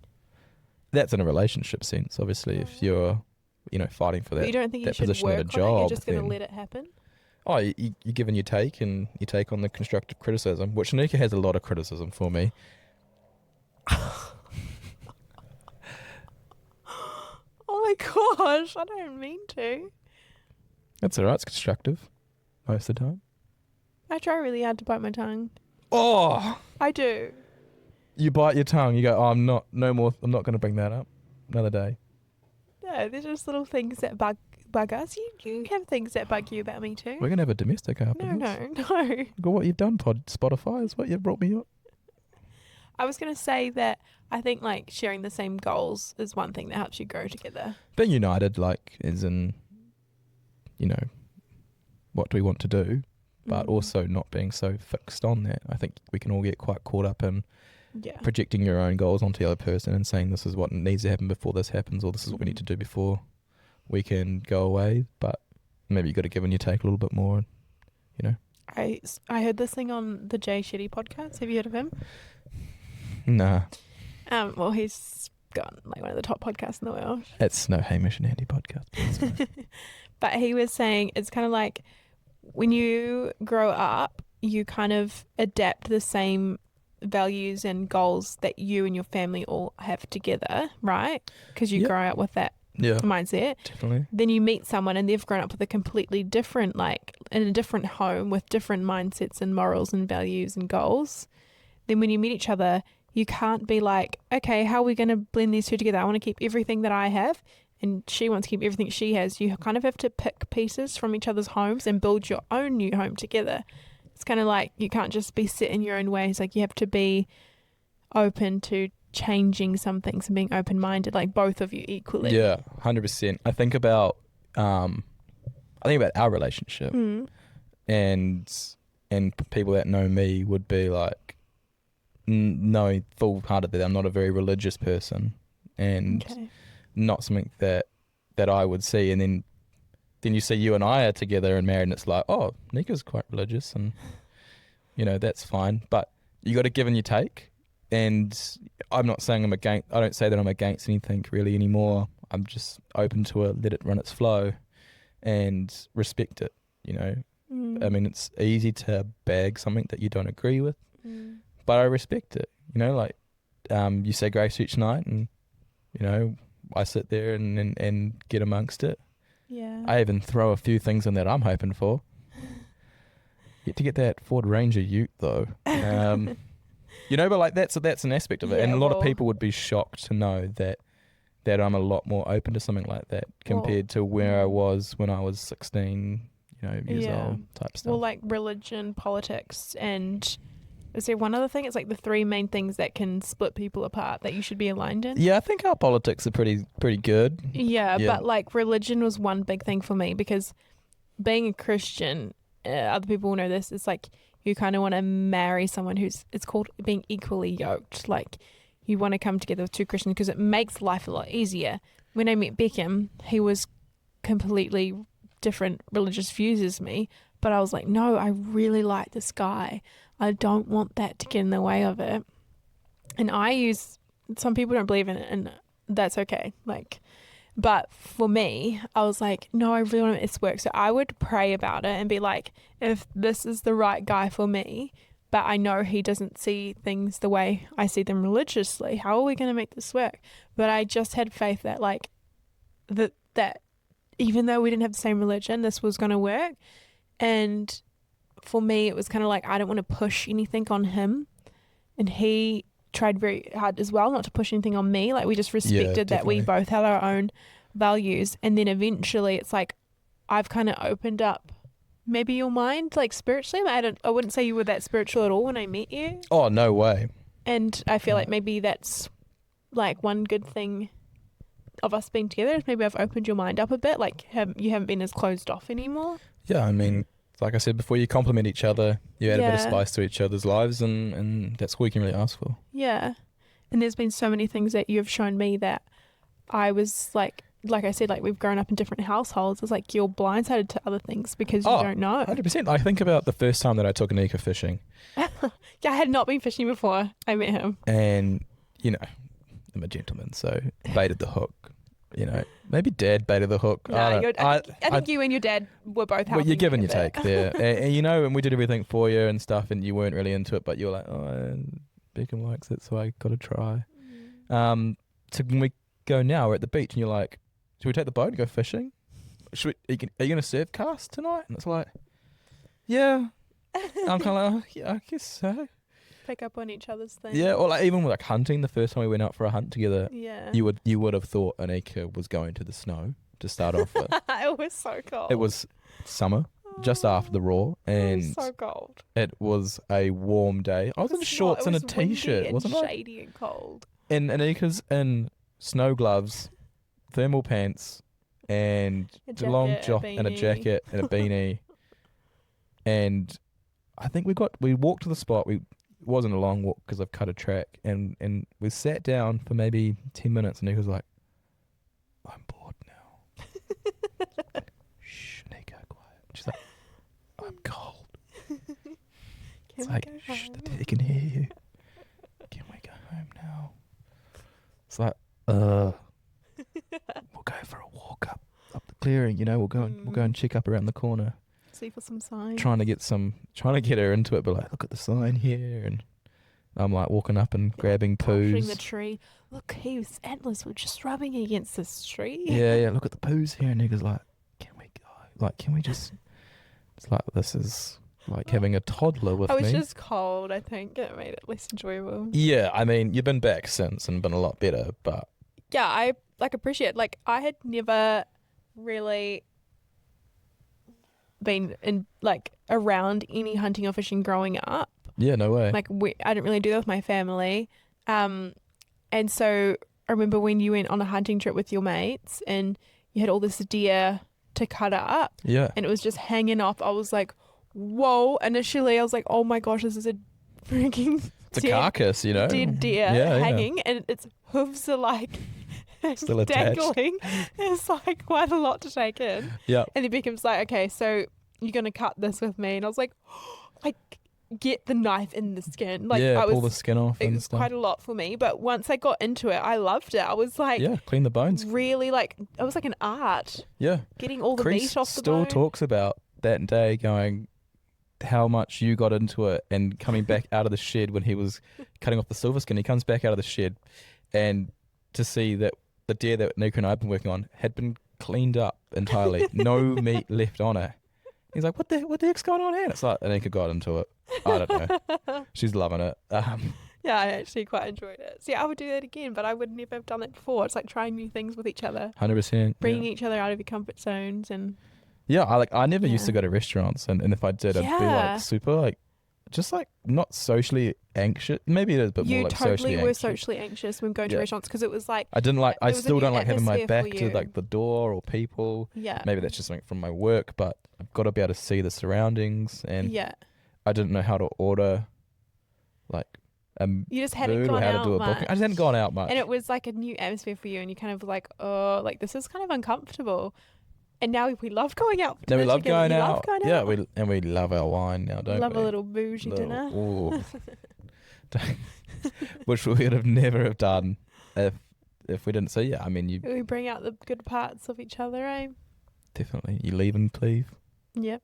That's in a relationship sense. Obviously, if you're fighting for But that you don't think you that should position work at a on it? job, You're just going to then- let it happen? Oh, you give and you take, and you take on the constructive criticism, which Anika has a lot of criticism for me. Oh my gosh, I don't mean to. That's all right. It's constructive most of the time. I try really hard to bite my tongue. Oh, I do. you bite your tongue. You go, oh, I'm not going to bring that up another day. No, there's just little things that bug us. You have things that bug you about me too. We're going to have a domestic after No, this. no. Look at what you've done, Spotify is what you've brought me up. I was going to say that I think like sharing the same goals is one thing that helps you grow together. Being united, like, is in, what do we want to do, but Mm. also not being so fixed on that. I think we can all get quite caught up in Yeah. projecting your own goals onto the other person and saying this is what needs to happen before this happens, or this is what we need to do before we can go away. But maybe you got to give and you take a little bit more, I heard this thing on the Jay Shetty podcast. Have you heard of him? Nah, Well, he's got like one of the top podcasts in the world. it's no Hamish and Andy podcast. But he was saying it's kind of like when you grow up, you kind of adapt the same values and goals that you and your family all have together, right? Because you Yep. grow up with that Yeah, mindset. definitely. Then you meet someone and they've grown up with a completely different, like in a different home with different mindsets and morals and values and goals. Then when you meet each other, you can't be like, okay, how are we going to blend these two together? I want to keep everything that I have and she wants to keep everything she has. You kind of have to pick pieces from each other's homes and build your own new home together. It's kind of like you can't just be set in your own ways. Like you have to be open to changing some things and being open-minded, like both of you equally. Yeah, 100%. I think about our relationship, Mm. and people that know me would be like, knowing full-hearted that I'm not a very religious person, and Okay. not something that I would see, and then you see you and I are together and married, and it's like, oh, Nika's quite religious, and that's fine. But you got to give and you take. And I'm not saying I don't say that I'm against anything really anymore. I'm just open to it, let it run its flow and respect it, I mean, it's easy to bag something that you don't agree with, but I respect it, you say grace each night and, I sit there and get amongst it. Yeah. I even throw a few things in that I'm hoping for. Yet to get that Ford Ranger Ute though. But like that's an aspect of it. And a lot of people would be shocked to know that I'm a lot more open to something like that compared to where I was when I was 16, years old type stuff. Well, like religion, politics, and is there one other thing? It's like the three main things that can split people apart that you should be aligned in. Yeah, I think our politics are pretty good. Yeah, but like religion was one big thing for me because being a Christian, other people will know this, it's like you kind of want to marry someone it's called being equally yoked. Like you want to come together with two Christians because it makes life a lot easier. When I met Beckam, he was completely different religious views as me, but I was like, no, I really like this guy. I don't want that to get in the way of it. And some people don't believe in it, and that's okay. But for me, I was like, no, I really want this work. So I would pray about it and be like, if this is the right guy for me, but I know he doesn't see things the way I see them religiously, how are we going to make this work? But I just had faith that that even though we didn't have the same religion, this was going to work. And for me, it was kind of like, I don't want to push anything on him. And he tried very hard as well not to push anything on me. Like we just respected that we both had our own values. And then eventually it's like, I've kind of opened up maybe your mind, like spiritually. I wouldn't say you were that spiritual at all when I met you. Oh, no way. And I feel like maybe that's like one good thing of us being together is maybe I've opened your mind up a bit. Like you haven't been as closed off anymore. Yeah, I mean, like I said before, you complement each other, you add a bit of spice to each other's lives, and that's all you can really ask for. Yeah. And there's been so many things that you have shown me that I was like I said, like we've grown up in different households. It's like you're blindsided to other things because you don't know. 100%. I think about the first time that I took Anika fishing. Yeah, I had not been fishing before I met him. And, I'm a gentleman, so baited the hook. Maybe Dad baited the hook. No, I think you and your dad were both helping. Well, you give and you take there. and we did everything for you and stuff, and you weren't really into it, but you were like, oh, Beckam likes it, so I got to try. So when we go now, we're at the beach, and you're like, should we take the boat and go fishing? Are you going to surf cast tonight? And it's like, yeah. I'm kind of like, oh, yeah, I guess so. Pick up on each other's things. Yeah, or even with hunting, the first time we went out for a hunt together, you would have thought Anika was going to the snow to start off with. It was so cold. It was summer, just after the raw, and it was so cold. It was a warm day. I was in shorts and a t-shirt, wasn't I? Shady and cold. And Anika's in snow gloves, thermal pants, and a long job and a jacket and a beanie. And I think we walked to the spot. It wasn't a long walk because I've cut a track, and we sat down for maybe 10 minutes, and he was like, I'm bored now. Like, shh, Anika, quiet. She's like, I'm cold. It's like, shh, the daddy can hear you. Can we go home now? It's like, we'll go for a walk up the clearing, we'll go and check up around the corner. See for some signs. Trying to get her into it, but like, look at the sign here, and I'm like walking up and grabbing poos. Pushing the tree. Look, his antlers were just rubbing against this tree. Yeah. Look at the poos here, and niggas like, can we go? Like, can we just? It's like this is like having a toddler with me. I was just cold. I think it made it less enjoyable. Yeah, I mean, you've been back since and been a lot better, but yeah, I appreciate. Like, I had never really been in around any hunting or fishing growing up. Yeah, no way. Like I didn't really do that with my family, and so I remember when you went on a hunting trip with your mates and you had all this deer to cut up. Yeah, and it was just hanging off. I was like, whoa! Initially, I was like, oh my gosh, this is a freaking it's a carcass, dead deer hanging, and its hooves are like. Still dangling. It's like quite a lot to take in. Yeah. And then Beckham's like, okay, so you're gonna cut this with me, and I was like, get the knife in the skin. Like yeah, I pull the was, skin off it and was stuff. quite a lot for me. But once I got into it, I loved it. I was like, Yeah, clean the bones. really like, it was like an art. Yeah. Getting all the Chris meat off the still bone. talks about that day going how much you got into it and coming back out of the shed when he was cutting off the silver skin. He comes back out of the shed and to see that the deer that Nika and I have been working on had been cleaned up entirely. No meat left on it. He's like, what the heck's going on here? And it's like, Anika got into it. I don't know. She's loving it. Yeah, I actually quite enjoyed it. See, I would do that again, but I would never have done it before. It's like trying new things with each other. 100%. Bringing each other out of your comfort zones and... Yeah, I never used to Yeah. go to restaurants, and if I did, I'd be Yeah. like super like, just like not socially anxious. Maybe it is, but more You like totally socially were anxious. socially anxious when going to Yeah. restaurants because it was like, I didn't like. I There was a still new don't like having my atmosphere back for to you. like the door or people. yeah. Maybe that's just something from my work, but I've got to be able to see the surroundings, and Yeah. I didn't know how to order, like a You just hadn't food or gone how to out do a much. booking. I just hadn't gone out much. And it was like a new atmosphere for you and you kind of like, oh, like this is kind of uncomfortable. And now we love going out. for No, we dinner love together. going You out. Love going Yeah, out. we love our wine now, don't love we? a little bougie dinner. Ooh. Which we would have never have done if we didn't. So yeah, I mean, you We bring out the good parts of each other, eh? definitely you leave and cleave. Yep.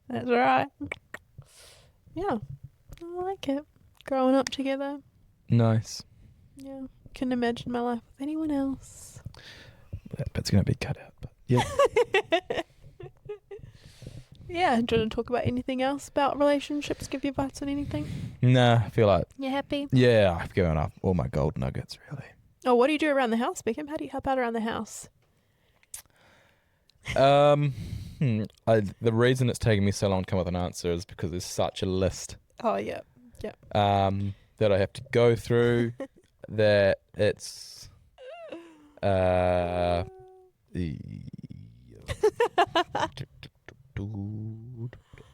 That's right. Yeah. I like it. Growing up together. Nice. Yeah. Couldn't imagine my life with anyone else. That bit's gonna be cut out. But yeah. Yeah. Do you want to talk about anything else about relationships? Give your advice on anything? Nah, I feel like You happy? yeah, I've given up all my gold nuggets really. Oh, what do you do around the house, Beckam? How do you help out around the house? The reason it's taking me so long to come up with an answer is because there's such a list Oh, yeah. that I have to go through that it's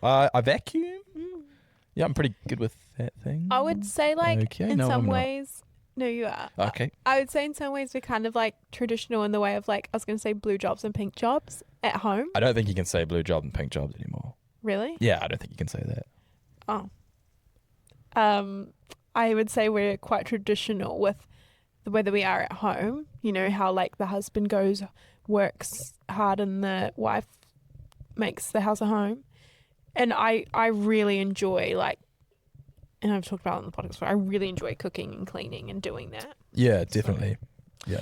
I vacuum. Yeah, I'm pretty good with that thing. I would say, like, Okay, in no, some I'm not. ways... No, you are. Okay. I would say in some ways we're kind of, like, traditional in the way of, like, I was going to say blue jobs and pink jobs at home. I don't think you can say blue job and pink jobs anymore. Really? Yeah, I don't think you can say that. Oh. I would say we're quite traditional with the way that we are at home. You know, how, like, the husband goes, works hard and the wife makes the house a home. And I really enjoy, like, and I've talked about it on the podcast before, I really enjoy cooking and cleaning and doing that. Yeah, definitely. Yeah.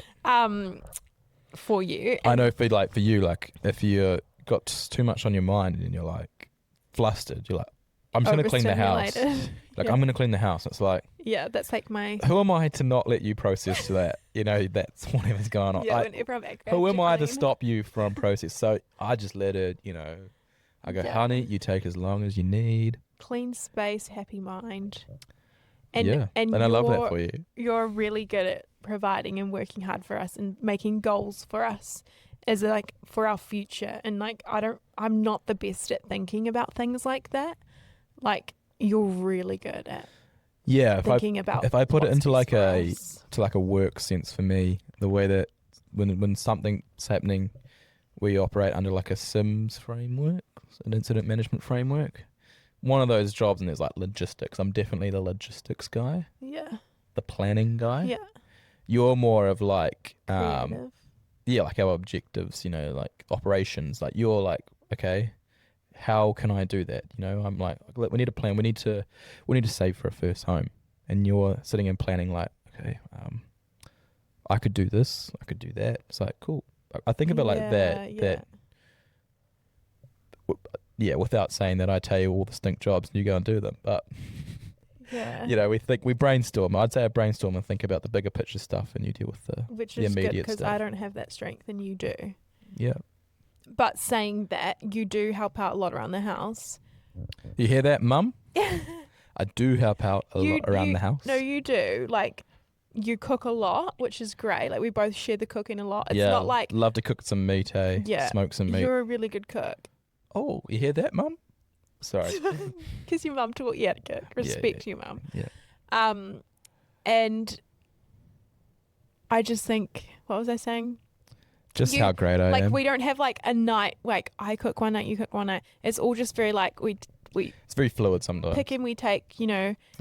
For you. I know for you, like if you got too much on your mind and you're like flustered, you're like, I'm just gonna clean the house. Overstimulated. Like Yeah. I'm gonna clean the house. It's like, Yeah, that's like my... who am I to not let you process to that? You know, that's whatever's going on. Yeah, Like, whenever I'm at who am I to clean. stop you from process? So I just let it, you know. I go, Yeah. honey, you take as long as you need. Clean space, happy mind. And, yeah, and I love that you're- for you. You're really good at providing and working hard for us and making goals for us as like for our future. And like I'm not the best at thinking about things like that. Like you're really good at Yeah, thinking about if I put it what's into best like for a us. to like a work sense for me, the way that when something's happening, we operate under like a SIMS framework, an incident management framework. One of those jobs, and there's like logistics. I'm definitely the logistics guy, Yeah. the planning guy. Yeah. You're more of like, Creative. yeah, like our objectives, you know, like operations. Like you're like, okay, how can I do that? You know, I'm like, look, we need a plan. We need to save for a first home, and you're sitting and planning like, okay, I could do this, I could do that. It's like cool. I think of it like that. Yeah. That yeah, without saying that, I tell you all the stink jobs and you go and do them. But Yeah. you know, we brainstorm. I'd say I brainstorm and think about the bigger picture stuff, and you deal with the Which the is good immediate because stuff. I don't have that strength and you do. Yeah. But saying that, you do help out a lot around the house. You hear that, Mum? I do help out a lot around the house. No, you do. Like, you cook a lot, which is great. Like, we both share the cooking a lot. It's yeah, not like love to cook some meat, eh? Yeah, Smoke some meat. you're a really good cook. Oh, you hear that, Mum? Sorry. Because your mum taught you how to cook. Respect to your mum. Yeah. And I just think, what was I saying? Just how great I like am. we don't have like a night, like I cook one night, you cook one night. It's all just very like we It's very fluid sometimes. pick and we take,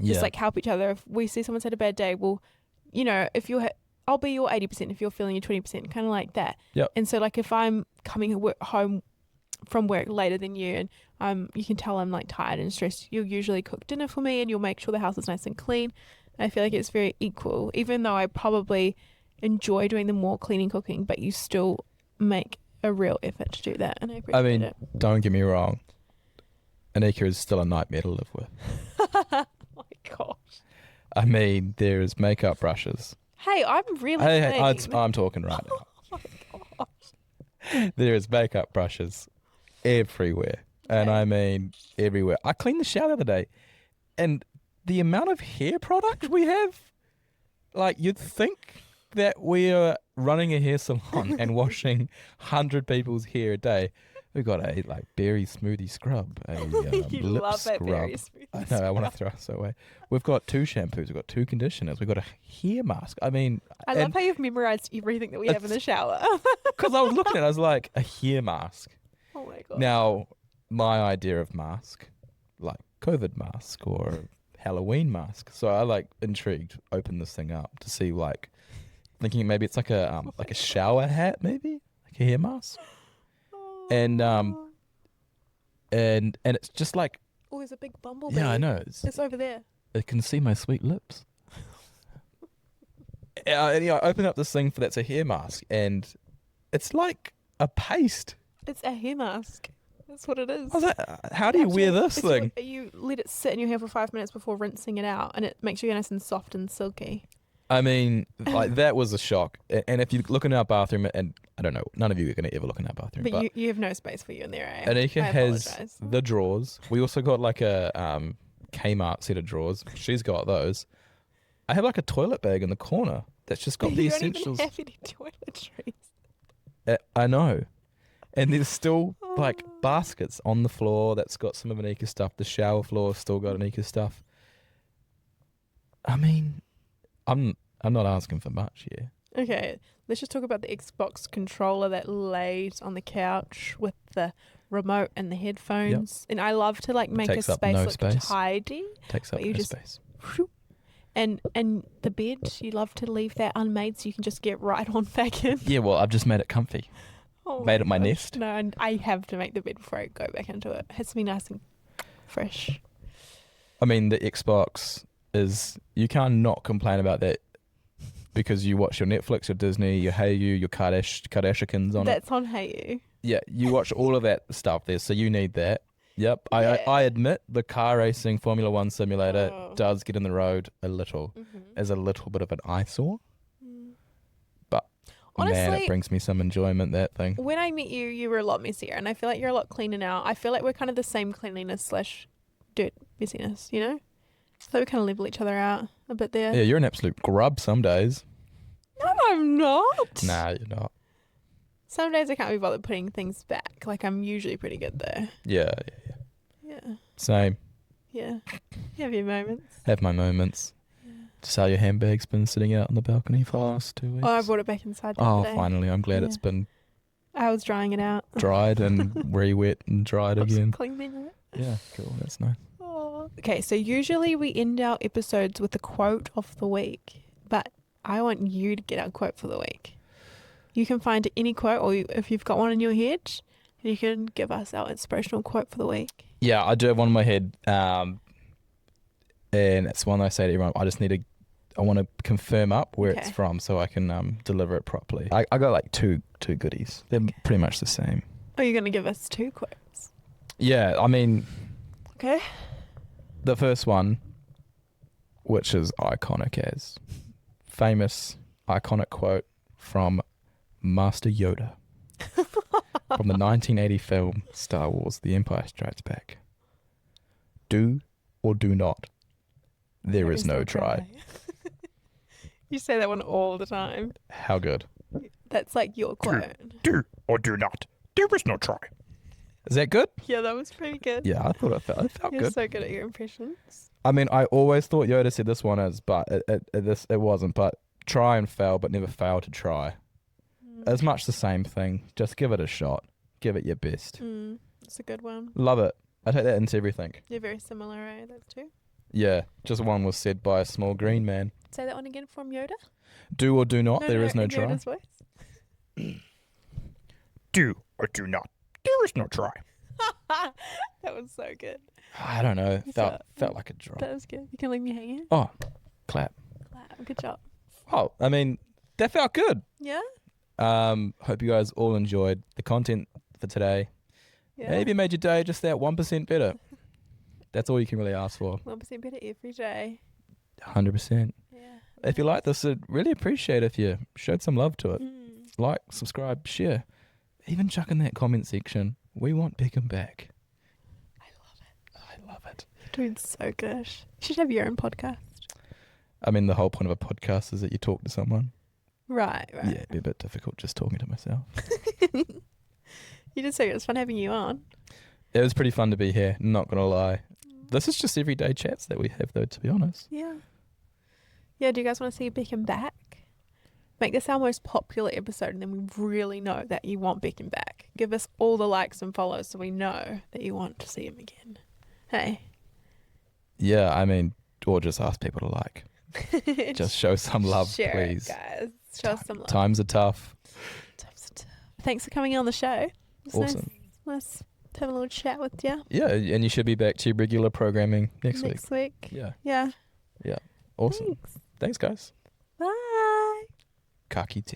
just like help each other. If we see someone's had a bad day, well, if you're, I'll be your 80% if you're feeling your 20%, kind of like that. Yep. And so like if I'm coming home from work later than you and you can tell I'm like tired and stressed, you'll usually cook dinner for me and you'll make sure the house is nice and clean. I feel like it's very equal, even though I probably enjoy doing the more cleaning cooking, but you still make a real effort to do that, and I appreciate it. Don't get me wrong. Anika is still a nightmare to live with. Oh my gosh. I mean, there's makeup brushes. Hey, I'm really I'm talking right now. Oh my gosh. There is makeup brushes everywhere. And I mean everywhere. I cleaned the shower the other day, and the amount of hair product we have, like you'd think that we are running a hair salon and washing 100 people's hair a day. We've got a berry smoothie scrub, a You lip love that scrub. berry smoothie I know, I want to throw us away. We've got 2 shampoos, we've got 2 conditioners, we've got a hair mask. I mean, I love how you've memorized everything that we have in the shower. because I was looking at it, I was like, a hair mask. Oh my god. Now, my idea of mask, like COVID mask or Halloween mask. So I intrigued, opened this thing up to see thinking maybe it's like a shower hat, maybe like a hair mask, and it's just like, oh, there's a big bumblebee. yeah, I know, It's over there. it can see my sweet lips. And I open up this thing that's a hair mask, and it's like a paste. It's a hair mask. That's what it is. I was like, how do you wear this thing? You let it sit in your hair for 5 minutes before rinsing it out, and it makes you nice and soft and silky. I mean, that was a shock. And if you look in our bathroom, and I don't know, none of you are going to ever look in our bathroom. But you have no space for you in there, eh? Anika I has apologize. the drawers. We also got like a Kmart set of drawers. She's got those. I have like a toilet bag in the corner that's just got the you essentials. don't even have any toiletries. I know. And there's still baskets on the floor that's got some of Anika's stuff. The shower floor still got Anika's stuff. I mean, I'm not asking for much here. Okay, let's just talk about the Xbox controller that lays on the couch with the remote and the headphones. Yep. And I love to make a space look tidy. Takes up no space. Whew, and the bed, you love to leave that unmade so you can just get right on back in. Yeah, well, I've just made it comfy. Oh made it my nest. No, and I have to make the bed before I go back into it. It has to be nice and fresh. I mean, the Xbox is, you can't not complain about that because you watch your Netflix, your Disney, your Hey You, your Kardashians on it. That's on Hey You. Yeah, you watch all of that stuff there, so you need that. Yep, yeah. I admit the car racing Formula 1 simulator does get in the road a little, as a little bit of an eyesore. But honestly, man, it brings me some enjoyment, that thing. When I met you, you were a lot messier, and I feel like you're a lot cleaner now. I feel like we're kind of the same cleanliness / dirt messiness, you know? So we kind of level each other out a bit there. Yeah, you're an absolute grub some days. No, I'm not. Nah, you're not. Some days I can't be bothered putting things back. I'm usually pretty good there. Yeah. Yeah. Same. Yeah. You have your moments. Have my moments. Yeah. Just how your handbag's been sitting out on the balcony for the last 2 weeks. Oh, I brought it back inside the other day. Finally. I'm glad it's been... I was drying it out. Dried and re-wet and dried again. Cleaning it. Yeah, cool. That's nice. Oh. Okay, so usually we end our episodes with a quote of the week, but I want you to get our quote for the week. You can find any quote, or if you've got one in your head, you can give us our inspirational quote for the week. Yeah, I do have one in my head, and it's one I say to everyone. I want to confirm up where it's from so I can deliver it properly. I got two goodies. They're pretty much the same. Oh, you're going to give us 2 quotes? Yeah, I mean... Okay. The first one, which is iconic as famous, iconic quote from Master Yoda from the 1980 film Star Wars: The Empire Strikes Back. Do or do not. There is no try. You say that one all the time. How good? That's your quote. Do or do not. There is no try. Is that good? Yeah, that was pretty good. Yeah, I thought it felt You're good. so good at your impressions. I mean, I always thought Yoda said this one as, but it wasn't. But try and fail, but never fail to try. as much the same thing. Just give it a shot. Give it your best. It's a good one. Love it. I take that into everything. You're very similar, eh? Those two. Yeah, just one was said by a small green man. Say that one again from Yoda. Do or do not, there is no in try. Yoda's voice. Do or do not, there is no try. That was so good. I don't know. So- Felt like a drop. That was good. You can leave me hanging. Oh, clap. Good job. Oh, I mean, that felt good. Yeah. Hope you guys all enjoyed the content for today. Yeah. Maybe it made your day just that 1% better. That's all you can really ask for. 1% better every day. 100%. Yeah. If you like this, I'd really appreciate if you showed some love to it. Like, subscribe, share. Even chuck in that comment section. We want Beckam back. I love it. You're doing so good. You should have your own podcast. I mean, the whole point of a podcast is that you talk to someone. Right. Yeah, it'd be a bit difficult just talking to myself. You did say it was fun having you on. It was pretty fun to be here, not going to lie. This is just everyday chats that we have, though, to be honest. Yeah. Yeah, do you guys want to see Beckam back? Make this our most popular episode and then we really know that you want Beckam back. Give us all the likes and follows so we know that you want to see him again. Hey. Yeah, I mean, or just ask people to like. Just show some love, Share please. it, guys. Show us some love. Times are tough. Times are tough. Thanks for coming on the show. It's Awesome. Nice to have a little chat with you. Yeah, and you should be back to your regular programming next week. Yeah. Yeah. Awesome. Thanks guys. Bye. Ka kite.